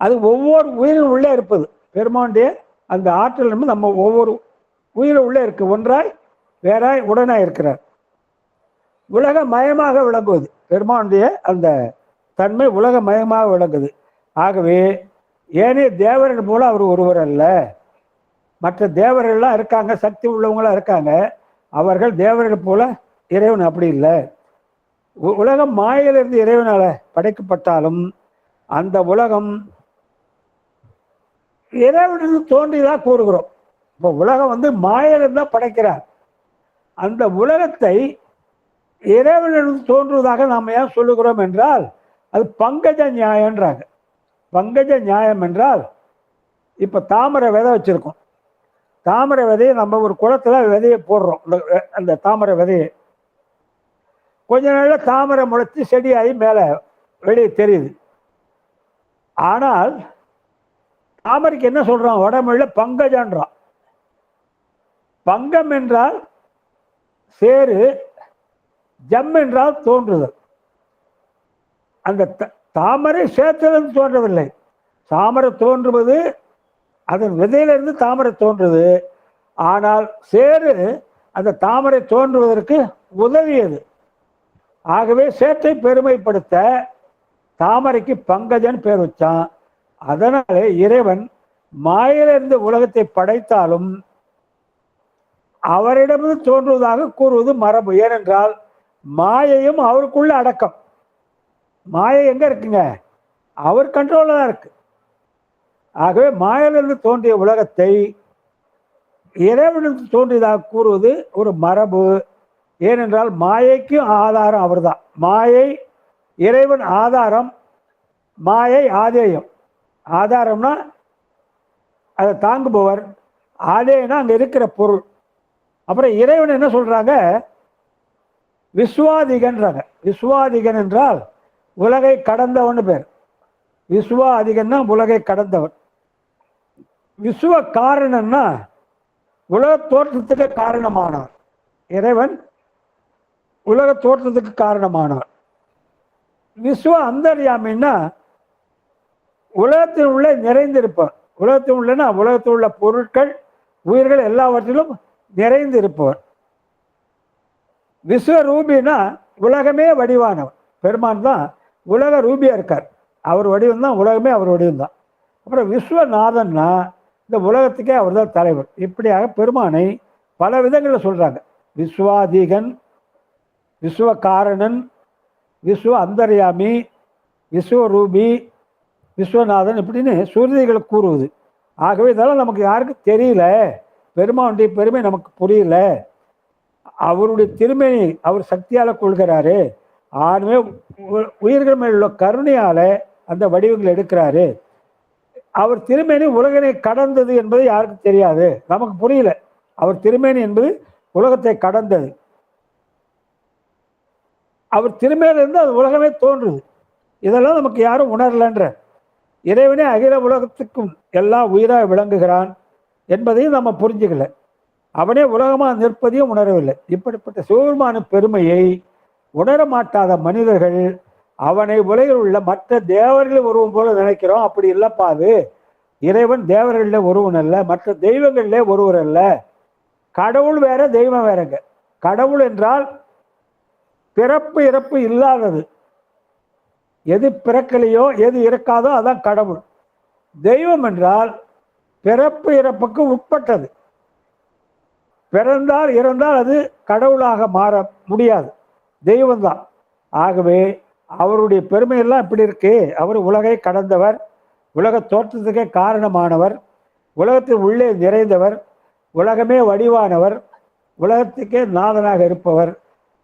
அது ஒவ்வொரு உயிரின் உள்ளே இருப்பது. பெருமானுடைய அந்த ஆற்றல் என்பது நம்ம ஒவ்வொரு உயிரும் உள்ளே இருக்கு. ஒன்றாய் வேறாய் உடனாய் இருக்கிறார். உலக மயமாக விளங்குவது பெருமானுடைய அந்த தன்மை உலக மயமாக விளங்குது. ஆகவே ஏனைய தேவர்கள் போல அவர் ஒருவர் அல்ல. மற்ற தேவர்கள்லாம் இருக்காங்க, சக்தி உள்ளவங்களாம் இருக்காங்க. அவர்கள் தேவர்கள் போல இறைவன் அப்படி இல்லை. உலகம் மாயிலிருந்து இறைவனால படைக்கப்பட்டாலும் அந்த உலகம் இறைவனிலிருந்து தோன்றிதான் கூறுகிறோம். இப்போ உலகம் மாயிலிருந்து தான் படைக்கிறார். அந்த உலகத்தை இறைவனிலிருந்து தோன்றுவதாக நாம் ஏன் சொல்லுகிறோம் என்றால் அது பங்கஜ நியாயன்றாங்க. பங்கஜ நியாயம் என்றால் இப்போ தாமரை விதை வச்சிருக்கோம். தாமரை விதையை நம்ம ஒரு குளத்துல விதையை போடுறோம். அந்த தாமரை விதையை கொஞ்ச நாளில் தாமரை முளைச்சி செடியாகி மேலே வெளியே தெரியுது. ஆனால் தாமரைக்கு என்ன சொல்றான்? வடமொழியில் பங்கஜன்றான். பங்கம் என்றால் சேரு, ஜம் என்றால் தோன்றுதல். அந்த தாமரை சேற்றிலிருந்து தோன்றவில்லை. தாமரை தோன்றுவது அதன் விதையிலிருந்து தாமரை தோன்றுது. ஆனால் சேரு அந்த தாமரை தோன்றுவதற்கு உதவியது. ஆகவே சேற்றை பெருமைப்படுத்த தாமரைக்கு பங்கஜன் பேர் வச்சான். அதனாலே இறைவன் மாயிலிருந்து உலகத்தை படைத்தாலும் அவரிடமிருந்து தோன்றுவதாக கூறுவது மரபு. ஏனென்றால் மாயையும் அவருக்குள்ள அடக்கம். மாயை எங்க இருக்குங்க? அவர் கண்ட்ரோல்ல தான் இருக்கு. ஆகவே மாயிலிருந்து தோன்றிய உலகத்தை இறைவனிலிருந்து தோன்றியதாக கூறுவது ஒரு மரபு. ஏனென்றால் மாயைக்கும் ஆதாரம் அவர் தான். மாயை இறைவன் ஆதாரம், மாயை ஆதேயம். ஆதாரம்னா அதை தாங்குபவர், ஆதேயம்னா அங்கே இருக்கிற பொருள். அப்புறம் இறைவன் என்ன சொல்றாங்க? விஸ்வாதிகன்றாங்க. விஸ்வாதிகன் என்றால் உலகை கடந்தவன் பேர். விஸ்வாதிகன்னா உலகை கடந்தவன். விஸ்வ காரணம்னா உலக தோற்றத்துக்கு காரணமானவன். இறைவன் உலக தோற்றத்துக்கு காரணமானவன். விஸ்வ அந்தர்யாமின்னா உலகத்தின் உள்ளே நிறைந்திருப்பவன். உலகத்தின் உள்ளனா உலகத்தில் உள்ள பொருட்கள், உயிர்கள் எல்லாவற்றிலும் நிறைந்து இருப்பவன். விஸ்வரூபினா உலகமே வடிவானவன். பெருமான் தான் உலக ரூபியா இருக்கார். அவர் வடிவம் தான் உலகமே, அவர் வடிவம் தான். அப்புறம் விஸ்வநாதன்னா இந்த உலகத்துக்கே அவர் தான் தலைவர். இப்படியாக பெருமானை பல விதங்களில் சொல்றாங்க. விஸ்வாதீகன், விஸ்வகாரணன், விஸ்வ அந்தர்யாமி, விஸ்வரூபி, விஸ்வநாதன் இப்படின்னு சுருதிகளை கூறுவது. ஆகவே இதெல்லாம் நமக்கு யாருக்கும் தெரியல. பெருமானுடைய பெருமை நமக்கு புரியல. அவருடைய திருமணி அவர் சக்தியால கொள்கிறாரு. ஆகவே உயிர்கள் மேல் உள்ள கருணையால அந்த வடிவங்கள் எடுக்கிறாரு. அவர் திருமேனி உலகனை கடந்தது என்பது யாருக்கும் தெரியாது, நமக்கு புரியல. அவர் திருமேனி என்பது உலகத்தை கடந்தது. அவர் திருமேனிலிருந்து அது உலகமே தோன்றுது. இதெல்லாம் நமக்கு யாரும் உணரலன்ற. இறைவனே அகில உலகத்துக்கும் எல்லா உயிராக விளங்குகிறான் என்பதையும் நம்ம புரிஞ்சுக்கல. அவனே உலகமாக நிற்பதையும் உணரவில்லை. இப்படிப்பட்ட சிவபெருமான பெருமையை உணர மாட்டாத மனிதர்கள் அவனை உலகில் உள்ள மற்ற தேவர்களை ஒருவன் போல நினைக்கிறோம். அப்படி இல்லப்பா, அது இறைவன் தேவர்களில் ஒருவன் அல்ல, மற்ற தெய்வங்களிலே ஒருவர் அல்ல. கடவுள் வேற, தெய்வம் வேறங்க. கடவுள் என்றால் பிறப்பு இறப்பு இல்லாதது. எது பிறக்கலையோ எது இருக்காதோ அதான் கடவுள். தெய்வம் என்றால் பிறப்பு இறப்புக்கு உட்பட்டது. பிறந்தால் இறந்தால் அது கடவுளாக மாற முடியாது, தெய்வம்தான். ஆகவே அவருடைய பெருமையெல்லாம் இப்படி இருக்கு. அவர் உலகை கடந்தவர், உலக தோற்றத்துக்கே காரணமானவர், உலகத்தின் உள்ளே நிறைந்தவர், உலகமே வடிவானவர், உலகத்துக்கே நாதனாக இருப்பவர்.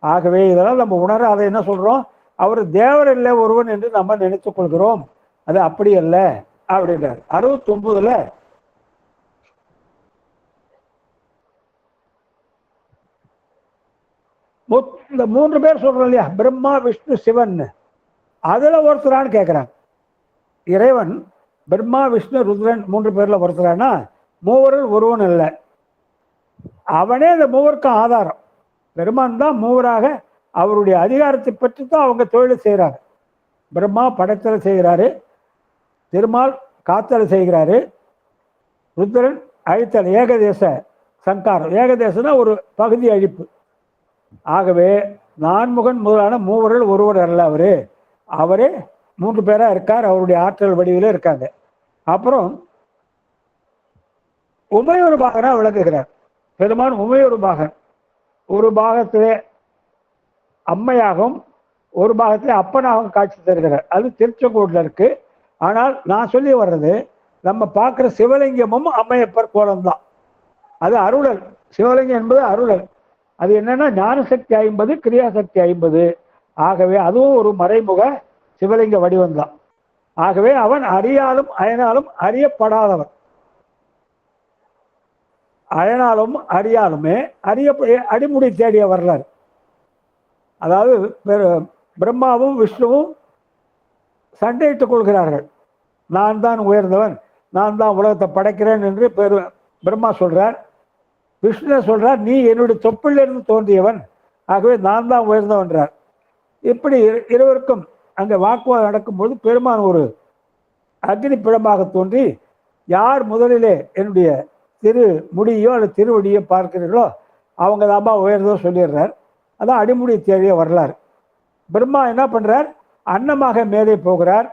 ஆகவே இதெல்லாம் நம்ம உணர அதை என்ன சொல்றோம், அவர் தேவர் இல்லை ஒருவன் என்று நம்ம நினைத்துக் கொள்கிறோம். அது அப்படி அல்ல அப்படின்றார். 69ல இந்த 3 பேர் சொல்றோம் இல்லையா, பிரம்மா விஷ்ணு சிவன், அதுல ஒருத்தரான்னு கேட்கிறாங்க. இறைவன் பிரம்மா விஷ்ணு ருத்ரன் 3 பேர்ல ஒருத்தரானா மூவரில் ஒருவன் இல்லை. அவனே இந்த மூவருக்கும் ஆதாரம். பெருமான் தான் மூவராக அவருடைய அதிகாரத்தை பற்றி தான் அவங்க தொழில் செய்கிறாங்க. பிரம்மா படைத்தலை செய்கிறாரு, திருமால் காத்தலை செய்கிறாரு, ருத்ரன் அழித்தல், ஏகதேச சங்காரம். ஏகதேசம்னா ஒரு பகுதி அழிப்பு. ஆகவே நான்முகன் முதலான மூவரில் ஒருவர் அல்ல அவரு. அவரே 3 பேரா இருக்கார், அவருடைய ஆற்றல் வடிவிலே இருக்காங்க. அப்புறம் உமையொரு பாகனா விளங்குகிறார் பெருமான். உமையொரு பாகன், ஒரு பாகத்திலே அம்மையாகவும் ஒரு பாகத்திலே அப்பனாகவும் காட்சி தருகிறார். அது திருச்செங்கோட்டில் இருக்கு. ஆனால் நான் சொல்லி வர்றது, நம்ம பார்க்குற சிவலிங்கமும் அம்மையப்பர் கோலம்தான். அது அருளல். சிவலிங்கம் என்பது அருளல். அது என்னன்னா ஞானசக்தி 50, கிரியாசக்தி 50. ஆகவே அதுவும் ஒரு மறைமுக சிவலிங்க வடிவம்தான். ஆகவே அவன் அறியாலும் அயனாலும் அறியப்படாதவன். அயனாலும் அறியாலுமே அடிமுடி தேடிய வரலாறு. அதாவது பிரம்மாவும் விஷ்ணுவும் சண்டையிட்டுக் கொள்கிறார்கள். நான் தான் உயர்ந்தவன், நான் தான் உலகத்தை படைக்கிறேன் என்று பிரம்மா சொல்றார். விஷ்ணு சொல்றார், நீ என்னுடைய தொப்பிலிருந்து தோன்றியவன், ஆகவே நான் தான் உயர்ந்தவன்றார். இப்படி இருவருக்கும் அங்கே வாக்குவாதம் நடக்கும்போது பெருமான் ஒரு அக்னி பிழமாக தோன்றி, யார் முதலிலே என்னுடைய திரு முடியோ அல்லது திருவடியோ பார்க்கிறீர்களோ அவங்க தான்பா உயர்ந்தோ சொல்லிடுறார். அதான் அடிமுடி தேடிய வரலாறு. பிரம்மா என்ன பண்றார், அன்னமாக மேலே போகிறார்,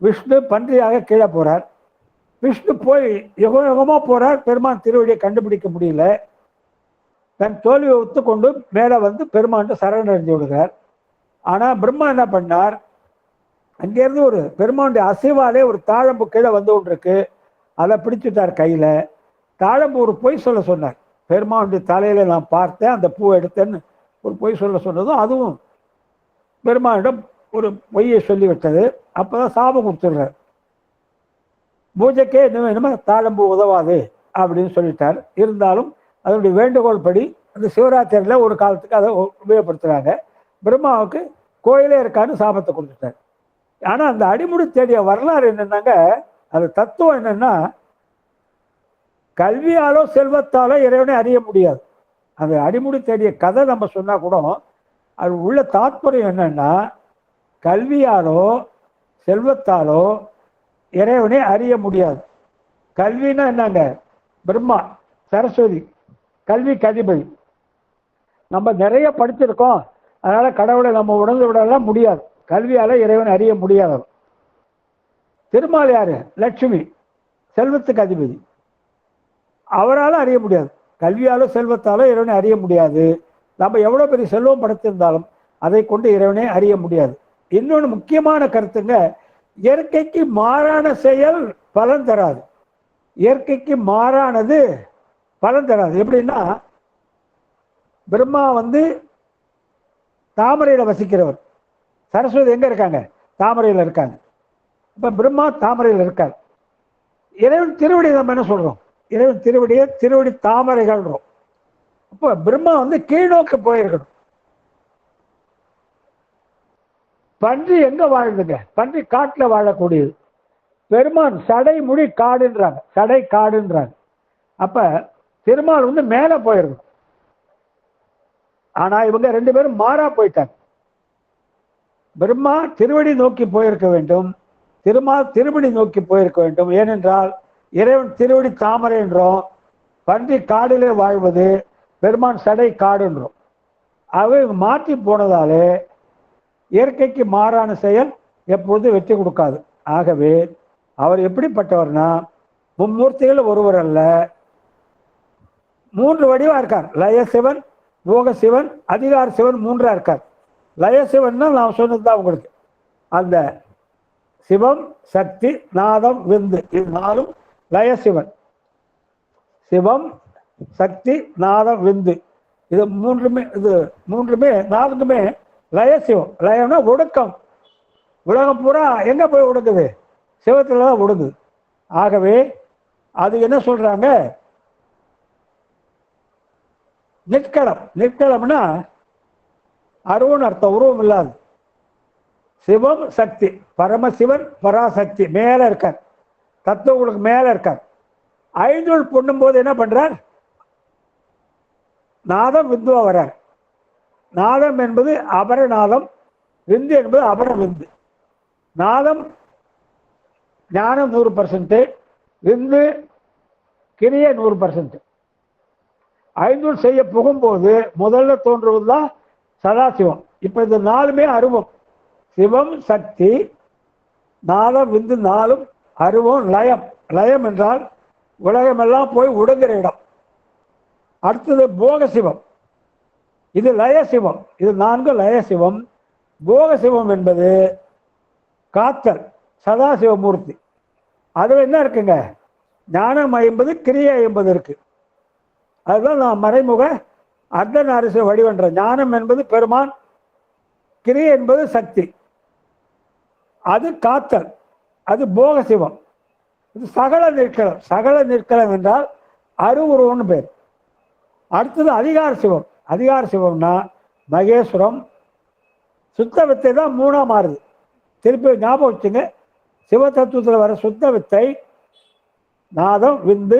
விஷ்ணு பன்றியாக கீழே போறார். விஷ்ணு போய் யுகமாக போறார், பெருமான் திருவடியை கண்டுபிடிக்க முடியல. தன் தோல்வியை ஒத்துக்கொண்டு மேலே வந்து பெருமான்ட்டு சரணடைஞ்சு விடுகிறார். ஆனால் பிரம்மா என்ன பண்ணார், அங்கேருந்து ஒரு பெருமானுடைய அசைவாலே ஒரு தாழம்பு கீழே வந்து கொண்டிருக்கு, அதை பிடிச்சிட்டார் கையில். தாழம்பு ஒரு பொய் சொல்ல சொன்னார். பெருமானுடைய தலையில நான் பார்த்தேன், அந்த பூவை எடுத்தேன்னு ஒரு பொய் சொல்ல சொன்னதும் அதுவும் பெருமானிடம் ஒரு பொய்யை சொல்லிவிட்டது. அப்போதான் சாபம் கொடுத்துடுறார். பூஜைக்கே என்ன வேணுமோ தாழம்பூ உதவாது அப்படின்னு சொல்லிட்டார். இருந்தாலும் அதனுடைய வேண்டுகோள் படி அந்த சிவராத்திரியில் ஒரு காலத்துக்கு அதை உபயோகப்படுத்துகிறாங்க. பிரம்மாவுக்கு கோயிலே இருக்கான்னு சாபத்தை கொடுத்துட்டார். ஆனால் அந்த அடிமுடி தேடிய வரலாறு என்னன்னாங்க, அது தத்துவம் என்னன்னா, கல்வியாலோ செல்வத்தாலோ இறைவனை அறிய முடியாது. அந்த அடிமுடி தேடிய கதை நம்ம சொன்னா கூட அது உள்ள தாத்பரியம் என்னன்னா, கல்வியாலோ செல்வத்தாலோ இறைவனை அறிய முடியாது. கல்வின்னா என்னங்க, பிரம்மா சரஸ்வதி கல்விக்கு அதிபதி. நம்ம நிறைய படிச்சிருக்கோம், அதனால கடவுளை நம்ம உணர்ந்து விடலாம் முடியாது. கல்வியால இறைவனை அறிய முடியாது. திருமால் யாரு, லட்சுமி செல்வத்துக்கு அதிபதி, அவரால் அறிய முடியாது. கல்வியாலோ செல்வத்தாலோ இறைவனை அறிய முடியாது. நம்ம எவ்வளோ பெரிய செல்வம் படைத்திருந்தாலும் அதை கொண்டு இறைவனை அறிய முடியாது. இன்னொன்று முக்கியமான கருத்துங்க, இயற்கைக்கு மாறான செயல் பலன் தராது. இயற்கைக்கு மாறானது பலன் தராது. எப்படின்னா, பிரம்மா வந்து தாமரையில் வசிக்கிறவர், சரஸ்வதி எங்கே இருக்காங்க, தாமரையில் இருக்காங்க. இப்போ பிரம்மா தாமரையில் இருக்கார். இறைவன் திருவடி நம்ம என்ன சொல்கிறோம், இறைவன் திருவடியை திருவடி தாமரைகள்ன்றோம். அப்போ பிரம்மா வந்து கீழ்நோக்கி போயிருக்கணும். பன்றி எங்க வாழுதுங்க, பன்றி காட்டில் வாழக்கூடியது. பெருமான் சடை முடி காடுன்றாங்க, சடை காடுன்றாங்க. அப்ப திருமால் வந்து மேலே போயிருக்கும். ஆனா இவங்க 2 பேரும் மாறா போயிட்டாங்க. பிரம்மா திருவடி நோக்கி போயிருக்க வேண்டும், திருமால் திருவடி நோக்கி போயிருக்க வேண்டும். ஏனென்றால் இறைவன் திருவடி தாமரை என்றோம், பன்றி காடிலே வாழ்வது, பெருமான் சடை காடுன்றோம். அவை மாற்றி போனதாலே இயற்கைக்கு மாறான செயல் எப்போதும் வெற்றி கொடுக்காது. ஆகவே அவர் எப்படிப்பட்டவர்னா மும்மூர்த்திகள் ஒருவர் அல்ல, 3 வடிவா இருக்கார். லயசிவன், போக சிவன், அதிகார சிவன் 3ஆ இருக்கார். லயசிவன் நான் சொன்னதுதான் உங்களுக்கு. அந்த சிவம், சக்தி, நாதம், விந்து, இது 4ம் லயசிவன். சிவம், சக்தி, நாதம், விந்து, இது 3மே 4க்குமே லயசிவம். லயம்னா ஒடுக்கம். உலகம் பூரா எங்க போய் ஒடுக்குது? சிவத்துல தான் ஒடுங்குது. ஆகவே அது என்ன சொல்றாங்க? நிற்களம். நிற்களம்னா அருவன் அர்த்தம், உருவம் இல்லாது. சிவம், சக்தி, பரமசிவன், பராசக்தி மேல இருக்கார், தத்துவங்களுக்கு மேல இருக்கார். ஐந்தொழில் பண்ணும் போது என்ன பண்றார்? நாதம் விந்துவா வர்றார். நாதம் என்பது அபரநாதம், விந்து என்பது அபர விந்து. நாதம் ஞானம் 100%, விந்து கிரியை 100%. ஐந்தொழில் செய்ய புகும்போது முதல்ல தோன்றுவதுதான் சதாசிவம். இப்ப இந்த 4மே அருவம். சிவம், சக்தி, நாதம், விந்து 4ம் அருவம். லயம். லயம் என்றால் உலகமெல்லாம் போய் ஒடுங்குற இடம். அடுத்தது போக சிவம், இது லயசிவம். இது 4 லயசிவம். போக சிவம் என்பது காத்தல், சதாசிவமூர்த்தி. அதுல என்ன இருக்குங்க? ஞானம் 50, கிரியை 50 இருக்கு. அதுதான் நான் மறைமுக அர்த்தநாரீஸ்வர வடிவன்ற. ஞானம் என்பது பெருமான், கிரியை என்பது சக்தி, அது காத்தல், அது போக சிவம். இது சகல நிற்கலம். சகல நிற்கலம் என்றால் அருவுருவம்னு பேர். அடுத்தது அதிகார சிவம். அதிகார சிவம்னா மகேஸ்வரம், சுத்த வித்தை தான் 3ஆ மாறுது. திருப்பி ஞாபகம் வச்சுங்க, சிவ தத்துவத்தில் வர சுத்த வித்தை நாதம், விந்து,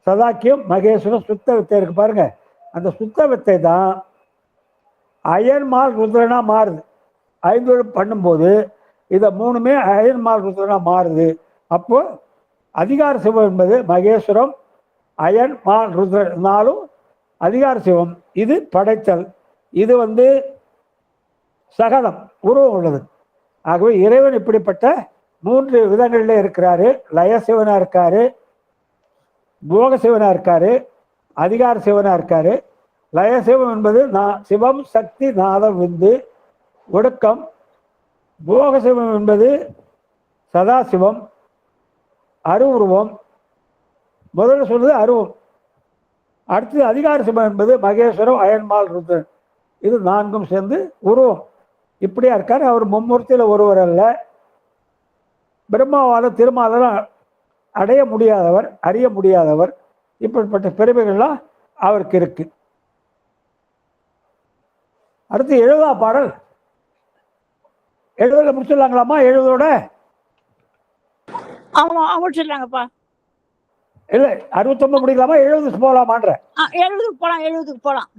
சதாக்கியம், மகேஸ்வரம், சுத்த வித்தை இருக்கு பாருங்க. அந்த சுத்த வித்தை தான் அயன்மால் ருத்ரனா மாறுது. ஐந்தொழில் பண்ணும்போது இதை 3மே அயன்மால் ருத்ரனா மாறுது. அப்போ அதிகார சிவம் என்பது மகேஸ்வரம், அயன், மால், ருத்ர 4ம் அதிகார சிவம். இது படைத்தல், இது வந்து சகலம், உருவம் உள்ளது. ஆகவே இறைவன் இப்படிப்பட்ட 3 விதங்களில் இருக்கிறாரு. லயசிவனா இருக்காரு, போக சிவனா இருக்காரு, அதிகார சிவனா இருக்காரு. லயசிவம் என்பது சிவம், சக்தி, நாதம், விந்து, ஒடுக்கம். போக சிவம் என்பது சதாசிவம், அருவுருவம். முதல்ல சொல்றது அருவம். அடுத்தது அதிகார சிவம் என்பது மகேஸ்வரம், அயன்மால், ருத்ரன். இது 4ம் சேர்ந்து உருவம். இப்படியா இருக்கார். அவர் மும்மூர்த்தியில் ஒருவர் அல்ல. பிரம்மாவால திருமாலெல்லாம் அடைய முடியாதவர், அறிய முடியாதவர். இப்படிப்பட்ட பெருமைகள்லாம் அவருக்கு இருக்கு. அடுத்து 70ஆம் பாடல். 70 முடிச்சிடலாங்களாமா? 70ஓட ஆமா முடிச்சிடலாங்கப்பா. இல்ல 69 முடிக்கலாமா? 70 போகலாமான்ற? 70க்கு போலாம், 70க்கு போலாம்.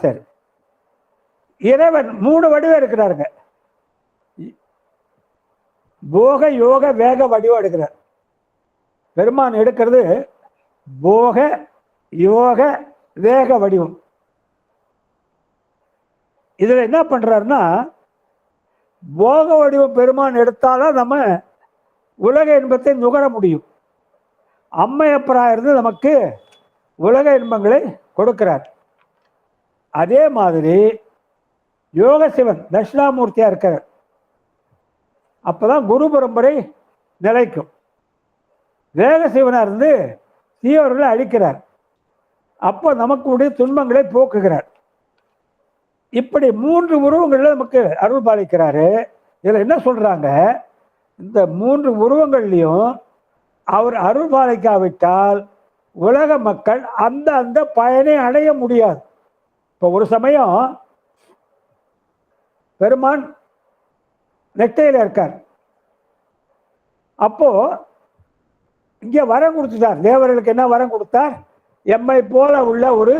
சரி. இறைவன் 3 வடிவம் இருக்கிறாருங்க. போக, யோக, வேக வடிவம் எடுக்கிறார். பெருமான் எடுக்கிறது போக, யோக, வேக வடிவம். இதுல என்ன பண்றாருன்னா, போக வடிவம் பெருமான் எடுத்தாதான் நம்ம உலக இன்பத்தை நுகர முடியும். அம்மையப்பரா இருந்து நமக்கு உலக இன்பங்களை கொடுக்கிறார். அதே மாதிரி யோக சிவன் தட்சிணாமூர்த்தியா இருக்கிறார். அப்பதான் குரு பரம்பரை நிலைக்கும். வேக சிவனா இருந்து தீயவர்களை அழிக்கிறார். அப்போ நமக்கு உடைய துன்பங்களை போக்குகிறார். இப்படி 3 உருவங்கள்ல நமக்கு அருள் பாலிக்கிறாரு. இதுல என்ன சொல்றாங்க? இந்த 3 உருவங்கள்லையும் அவர் அருள் பாலிக்காவிட்டால் உலக மக்கள் அந்த பயனை அடைய முடியாது. இப்போ ஒரு சமயம் பெருமான் நெட்டையில இருக்கார். அப்போ இங்க வரம் கொடுத்துட்டார். தேவர்களுக்கு என்ன வரம் கொடுத்தார்? எம்மை போல உள்ள ஒரு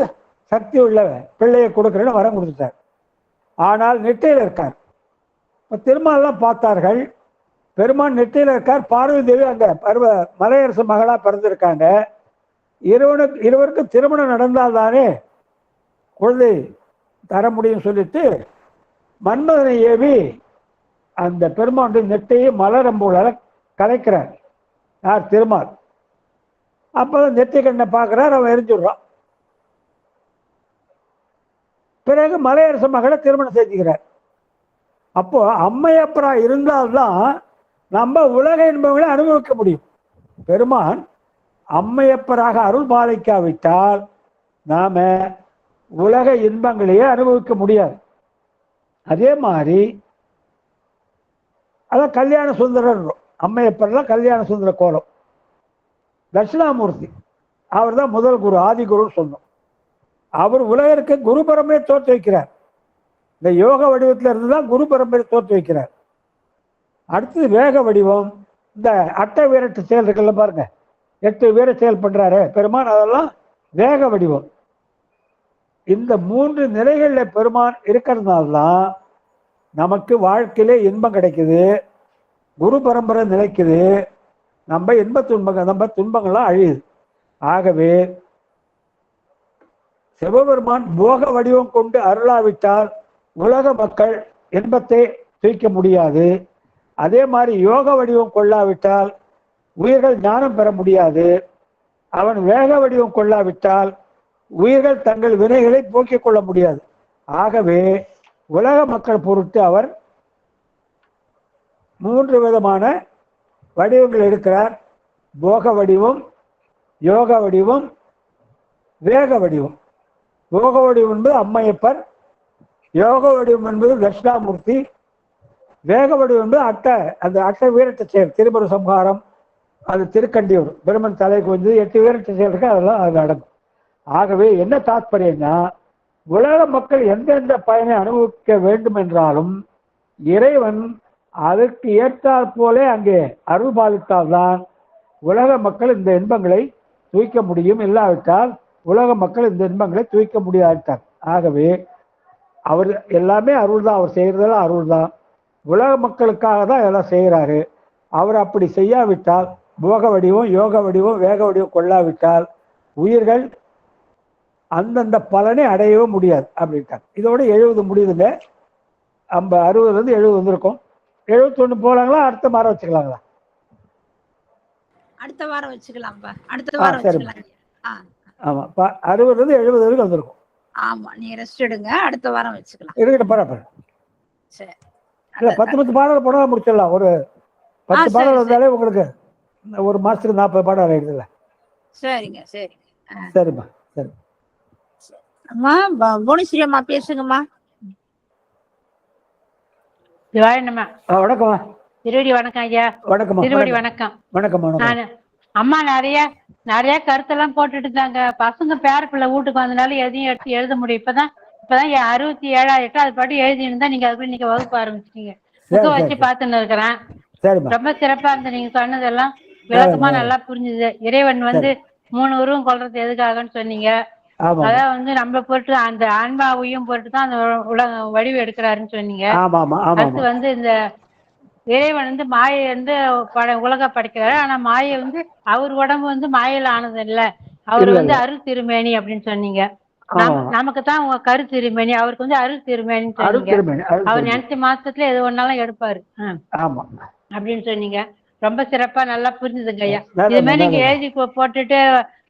சக்தி உள்ள பிள்ளையை கொடுக்குறேன்னு வரம் கொடுத்துட்டார். ஆனால் நெட்டையில் இருக்கார். இப்போ திருமாலாம் பார்த்தார்கள், பெருமான் நெட்டையில் இருக்கார், பார்வதி தேவி அந்த மலையரசு மகளாக பிறந்திருக்காங்க. இருவருக்கும் திருமணம் நடந்தால்தானே குழந்தை தர முடியும் சொல்லிட்டு மன்மதனை ஏவி அந்த பெருமானுடைய நெட்டையை மலரம்போல கலைக்கிறார். யார்? திருமால். அப்பதான் நெட்டை கண்ணை பார்க்கிறார், அவன் எரிஞ்சுடுறான். பிறகு மலையரச மகளை திருமணம் செஞ்சுக்கிறார். அப்போ அம்மையப்பரா இருந்தால்தான் நம்ம உலக இன்பங்களை அனுபவிக்க முடியும். பெருமான் அம்மையப்பராக அருள் பாலிக்காவிட்டால் நாம உலக இன்பங்களையே அனுபவிக்க முடியாது. அதே மாதிரி அதான் கல்யாண சுந்தரர், அம்மையப்பர்லாம் கல்யாண சுந்தர கோலம். தட்சிணாமூர்த்தி அவர் தான் முதல் குரு, ஆதி குருன்னு சொன்னோம். அவர் உலகிற்கு குரு பரம்பரை தோற்று வைக்கிறார். இந்த யோக வடிவத்தில் இருந்து தான் குரு பரம்பரை தோற்று வைக்கிறார். அடுத்தது வேக வடிவம். இந்த அட்டை வீரட்டு செயல் இருக்குல்ல பாருங்க, 8 வீர செயல் பண்றாரு பெருமான், அதெல்லாம் வேக வடிவம். இந்த 3 நிலைகளில் பெருமான் இருக்கிறதுனால்தான் நமக்கு வாழ்க்கையிலே இன்பம் கிடைக்குது, குரு பரம்பரை நிலைக்குது, நம்ம நம்ம துன்பங்கள்லாம் அழியுது. ஆகவே சிவபெருமான் போக வடிவம் கொண்டு அருளாவிட்டால் உலக மக்கள் இன்பத்தை தூய்க்க முடியாது. அதே மாதிரி யோக வடிவம் கொள்ளாவிட்டால் உயிர்கள் ஞானம் பெற முடியாது. அவன் வேக வடிவம் கொள்ளாவிட்டால் உயிர்கள் தங்கள் வினைகளை போக்கிக் கொள்ள முடியாது. ஆகவே உலக மக்கள் பொருட்டு அவர் 3 விதமான வடிவங்கள் எடுக்கிறார். போக வடிவம், யோக வடிவம், வேக வடிவம். போக வடிவம் என்பது அம்மையப்பர், யோக வடிவம் என்பது தட்சிணாமூர்த்தி, வேக வடிவம் என்பது அந்த அட்டை வீரட்ட செயல், திருமரு சம்ஹாரம், அது திருக்கண்டியூர் பெருமன் தலைக்கு வந்து 8 வீரட்ட செயல் இருக்கு, அதெல்லாம் அது அடங்கும். ஆகவே என்ன தாத்பரியம்னா, உலக மக்கள் எந்தெந்த பயனை அனுபவிக்க வேண்டும் என்றாலும் இறைவன் அதற்கு ஏற்றாற் போலே அங்கே அருள் பாலித்தால்தான் உலக மக்கள் இந்த இன்பங்களை தூய்க்க முடியும். இல்லாவிட்டால் உலக மக்கள் இந்த இன்பங்களை தூய்க்க முடியாவிட்டார். ஆகவே அவர் எல்லாமே அருள் தான், அவர் செய்யறதெல்லாம் அருள் தான், உலக மக்களுக்காக தான் எல்லாம் செய்கிறாரு. அவர் அப்படி செய்யாவிட்டால், போக வடிவம், யோக வடிவம், வேக வடிவம் கொள்ளாவிட்டால் உயிர்கள் அந்தந்த பலனை அடையவே முடியாது அப்படின்ட்டாங்க. இதோட 70 முடியுதுங்க. 60 70 வந்திருக்கும். 71 போலாங்களா? அடுத்த வாரம் வச்சுக்கலாங்களா? அடுத்த வாரம் வச்சுக்கலாம்ப்பா. அடுத்த வாரம் வச்சுக்கலாம். ஆமா, 60 70 வரைக்கும் வந்திருக்கும். ஆமா, நீங்க ரெஸ்ட் எடுங்க, அடுத்த வாரம் வச்சுக்கலாம். இருக்கட்டும், பரவாயில்ல. சரி, இல்ல 10 பாடல் போனா முடிச்சிடலாம். ஒரு 10 பாடல் வந்தாலே உங்களுக்கு ஒரு மாசத்துக்கு 40 பாடல் ஆயிடுதுல்ல. சரிங்க, சரி. சரிம்மா, சரி. அம்மா, புவனேஸ்வரி அம்மா பேசுங்கம்மா. வணக்கம்மா. திருவடி வணக்கம் ஐயா. வணக்கம். திருவடி வணக்கம். வணக்கம். அம்மா நிறைய கருத்தெல்லாம் போட்டுட்டு இருந்தாங்க. பசங்க பேர பிள்ளை வீட்டுக்கு வந்தனால எதையும் எடுத்து எழுத முடியும். இப்பதான் 67 அது பாட்டு எழுதின்னு தான் நீங்க அதுக்குள்ள நீங்க வகுப்பு ஆரம்பிச்சிட்டீங்க. புக்க வச்சு பாத்துன்னு இருக்கிறேன். ரொம்ப சிறப்பா இருந்த நீங்க சொன்னதெல்லாம் விளக்கமா நல்லா புரிஞ்சுது. இறைவன் வந்து 3 உருவம் கொள்றது எதுக்காகன்னு சொன்னீங்க. அதான் வந்து நம்ம பொருட்டு அந்த ஆன்மாவையும் பொருட்டு தான் அந்த வடிவு எடுக்கிறாருன்னு சொன்னீங்க. அடுத்து வந்து இந்த இறைவன் வந்து மாயை வந்து உலக படைக்கிறாரு. ஆனா மாயை வந்து அவர் உடம்பு வந்து மாயையில ஆனது இல்ல, அவர் வந்து அருள் திருமேனி அப்படின்னு சொன்னீங்க. நமக்கு தான் உங்க கரு திருமேனி, அவருக்கு வந்து அருள் திருமேனின்னு சொன்னீங்க. அவர் நினைச்ச மாசத்துல எது ஒன்னாலும் எடுப்பாரு அப்படின்னு சொன்னீங்க. ரொம்ப சிறப்பா நல்லா புரிஞ்சுதுங்க ஐயா. இது மாதிரி நீங்க எழுதி போட்டுட்டு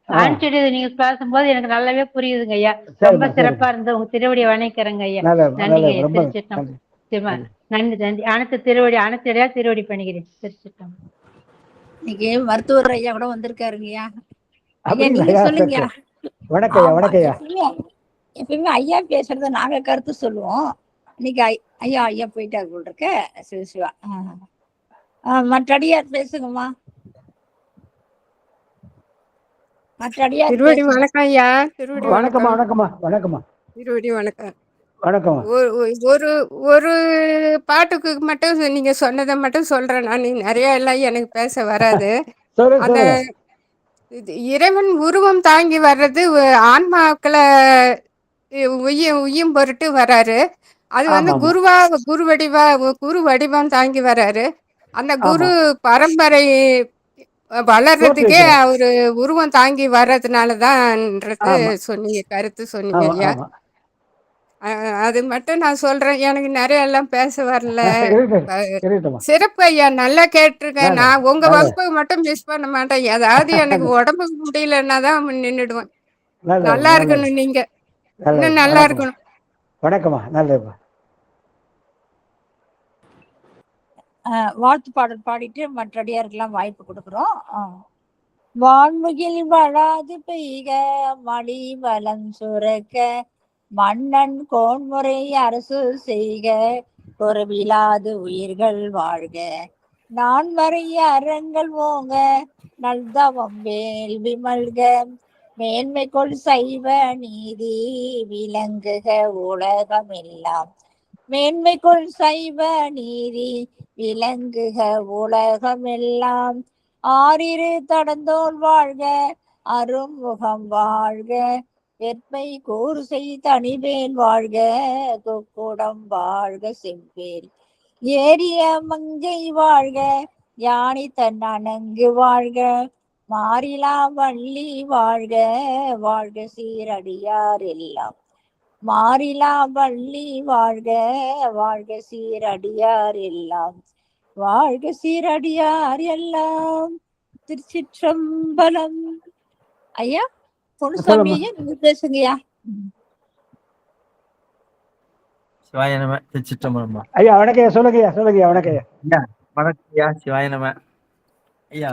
அனுப்பிச்சுட்டு நீங்க பேசும்போது எனக்கு நல்லாவே புரியுதுங்க ஐயா. ரொம்ப சிறப்பா இருந்து உங்க திருவடியை வணக்கிறேங்க ஐயா. நன்றிங்க ஐயா. திருச்சிட்டோம். நன்றி. அனைத்து அனைத்தையா திருவடி பண்ணிக்கிறேன். திருச்சிட்டோம். இன்னைக்கு மருத்துவர் ஐயா கூட வந்திருக்காருங்கய்யா. நீங்க சொல்லுங்க. எப்பயுமே ஐயா பேசுறத நாங்க கருத்து சொல்லுவோம். இன்னைக்கு ஐயா போயிட்டாரு போல் இருக்க. சிவா மற்ற அடியார் பேசுங்கம்மா. மற்ற அடியார் திருவடி வணக்கம் ஐயா. வணக்கம்மா. திருவடி வணக்கம். வணக்கம். ஒரு பாட்டுக்கு மட்டும் நீங்க சொன்னதை மட்டும் சொல்றேன். நான் நிறைய எல்லாம் எனக்கு பேச வராது. அந்த இறைவன் உருவம் தாங்கி வர்றது ஆன்மாக்களை உய்யும் பொருட்டு வராரு. அது வந்து ஆமாமா. குரு வடிவா குரு வடிவம் தாங்கி வராரு. அந்த குரு ஆமா. பரம்பரை வளர்றதுக்கே தோற்றுவிக்கிறார். அவரு உருவம் தாங்கி வர்றதுனால தான்ன்றது ஆமா. சொன்னீங்க, கருத்து சொன்னீங்க ஆமா, ஐயா. ஆமா. அது மட்டும் நான் சொல்றேன். எனக்கு நிறைய எல்லாம் பேச வரல. இருக்கட்டும், அஹ் இருக்கட்டும்மா. சிறப்பு ஐயா, நல்லா கேட்டிருக்கேன். நல்லது, நான் உங்க நல்லது, வகுப்பை மட்டும் மிஸ் பண்ண மாட்டேன். ஏதாவது எனக்கு உடம்புக்கு முடியலன்னா தான் நின்றுடுவேன். நல்லதும்மா, நல்லா நல்லது, இருக்கணும் நீங்க, நல்லது. இன்னும் நல்லா வணக்கம்மா, இருக்கணும். வணக்கம்மா, நல்லதும்மா. வாழ்த்து பாடல் பாடிட்டு மற்றடியாருக்கெல்லாம் வாய்ப்பு கொடுக்குறோம். வான்முகில் வளாது பெய்க மணி வளம் சுரக்க மன்னன் கோன்முறை அரசு செய்க குறைவிலாது உயிர்கள் வாழ்க நான் வரைய அறங்கள் ஓங்க நல்தவம் வேள்வி மல்க மேன்மை கொள் சைவ நீதி விளங்குக உலகமெல்லாம் மேன்மை கொள் சைவ நீதி விளங்குக உலகமெல்லாம் ஆறிரு தடந்தோள் வாழ்க அருமுகம் வாழ்க வெற்பை கூறுசை தனிவேல் வாழ்க கொக்குடம் வாழ்க செவ்வேல் ஏரிய மங்கை வாழ்க யானை தன் அணங்கு வாழ்க மாறிலா வள்ளி வாழ்க வாழ்க சீரடியார் எல்லாம் மாறிலா வள்ளி வாழ்க வாழ்க சீரடியார் எல்லாம் வாழ்க சீரடியார் எல்லாம். திருச்சிற்றம்பலம். ஐயா பொன்னுசாமி சொல்லும்மா. ஐயா, நீங்க பேசுங்கய்யா. சிவாய நம. திருச்சிற்றம்பலம்மா. ஐயா வணக்கம், சொல்லுங்கய்யா, சொல்லுங்கய்யா, வணக்கம். ஐயா வணக்கம் ஐயா. சிவாய நம. ஐயா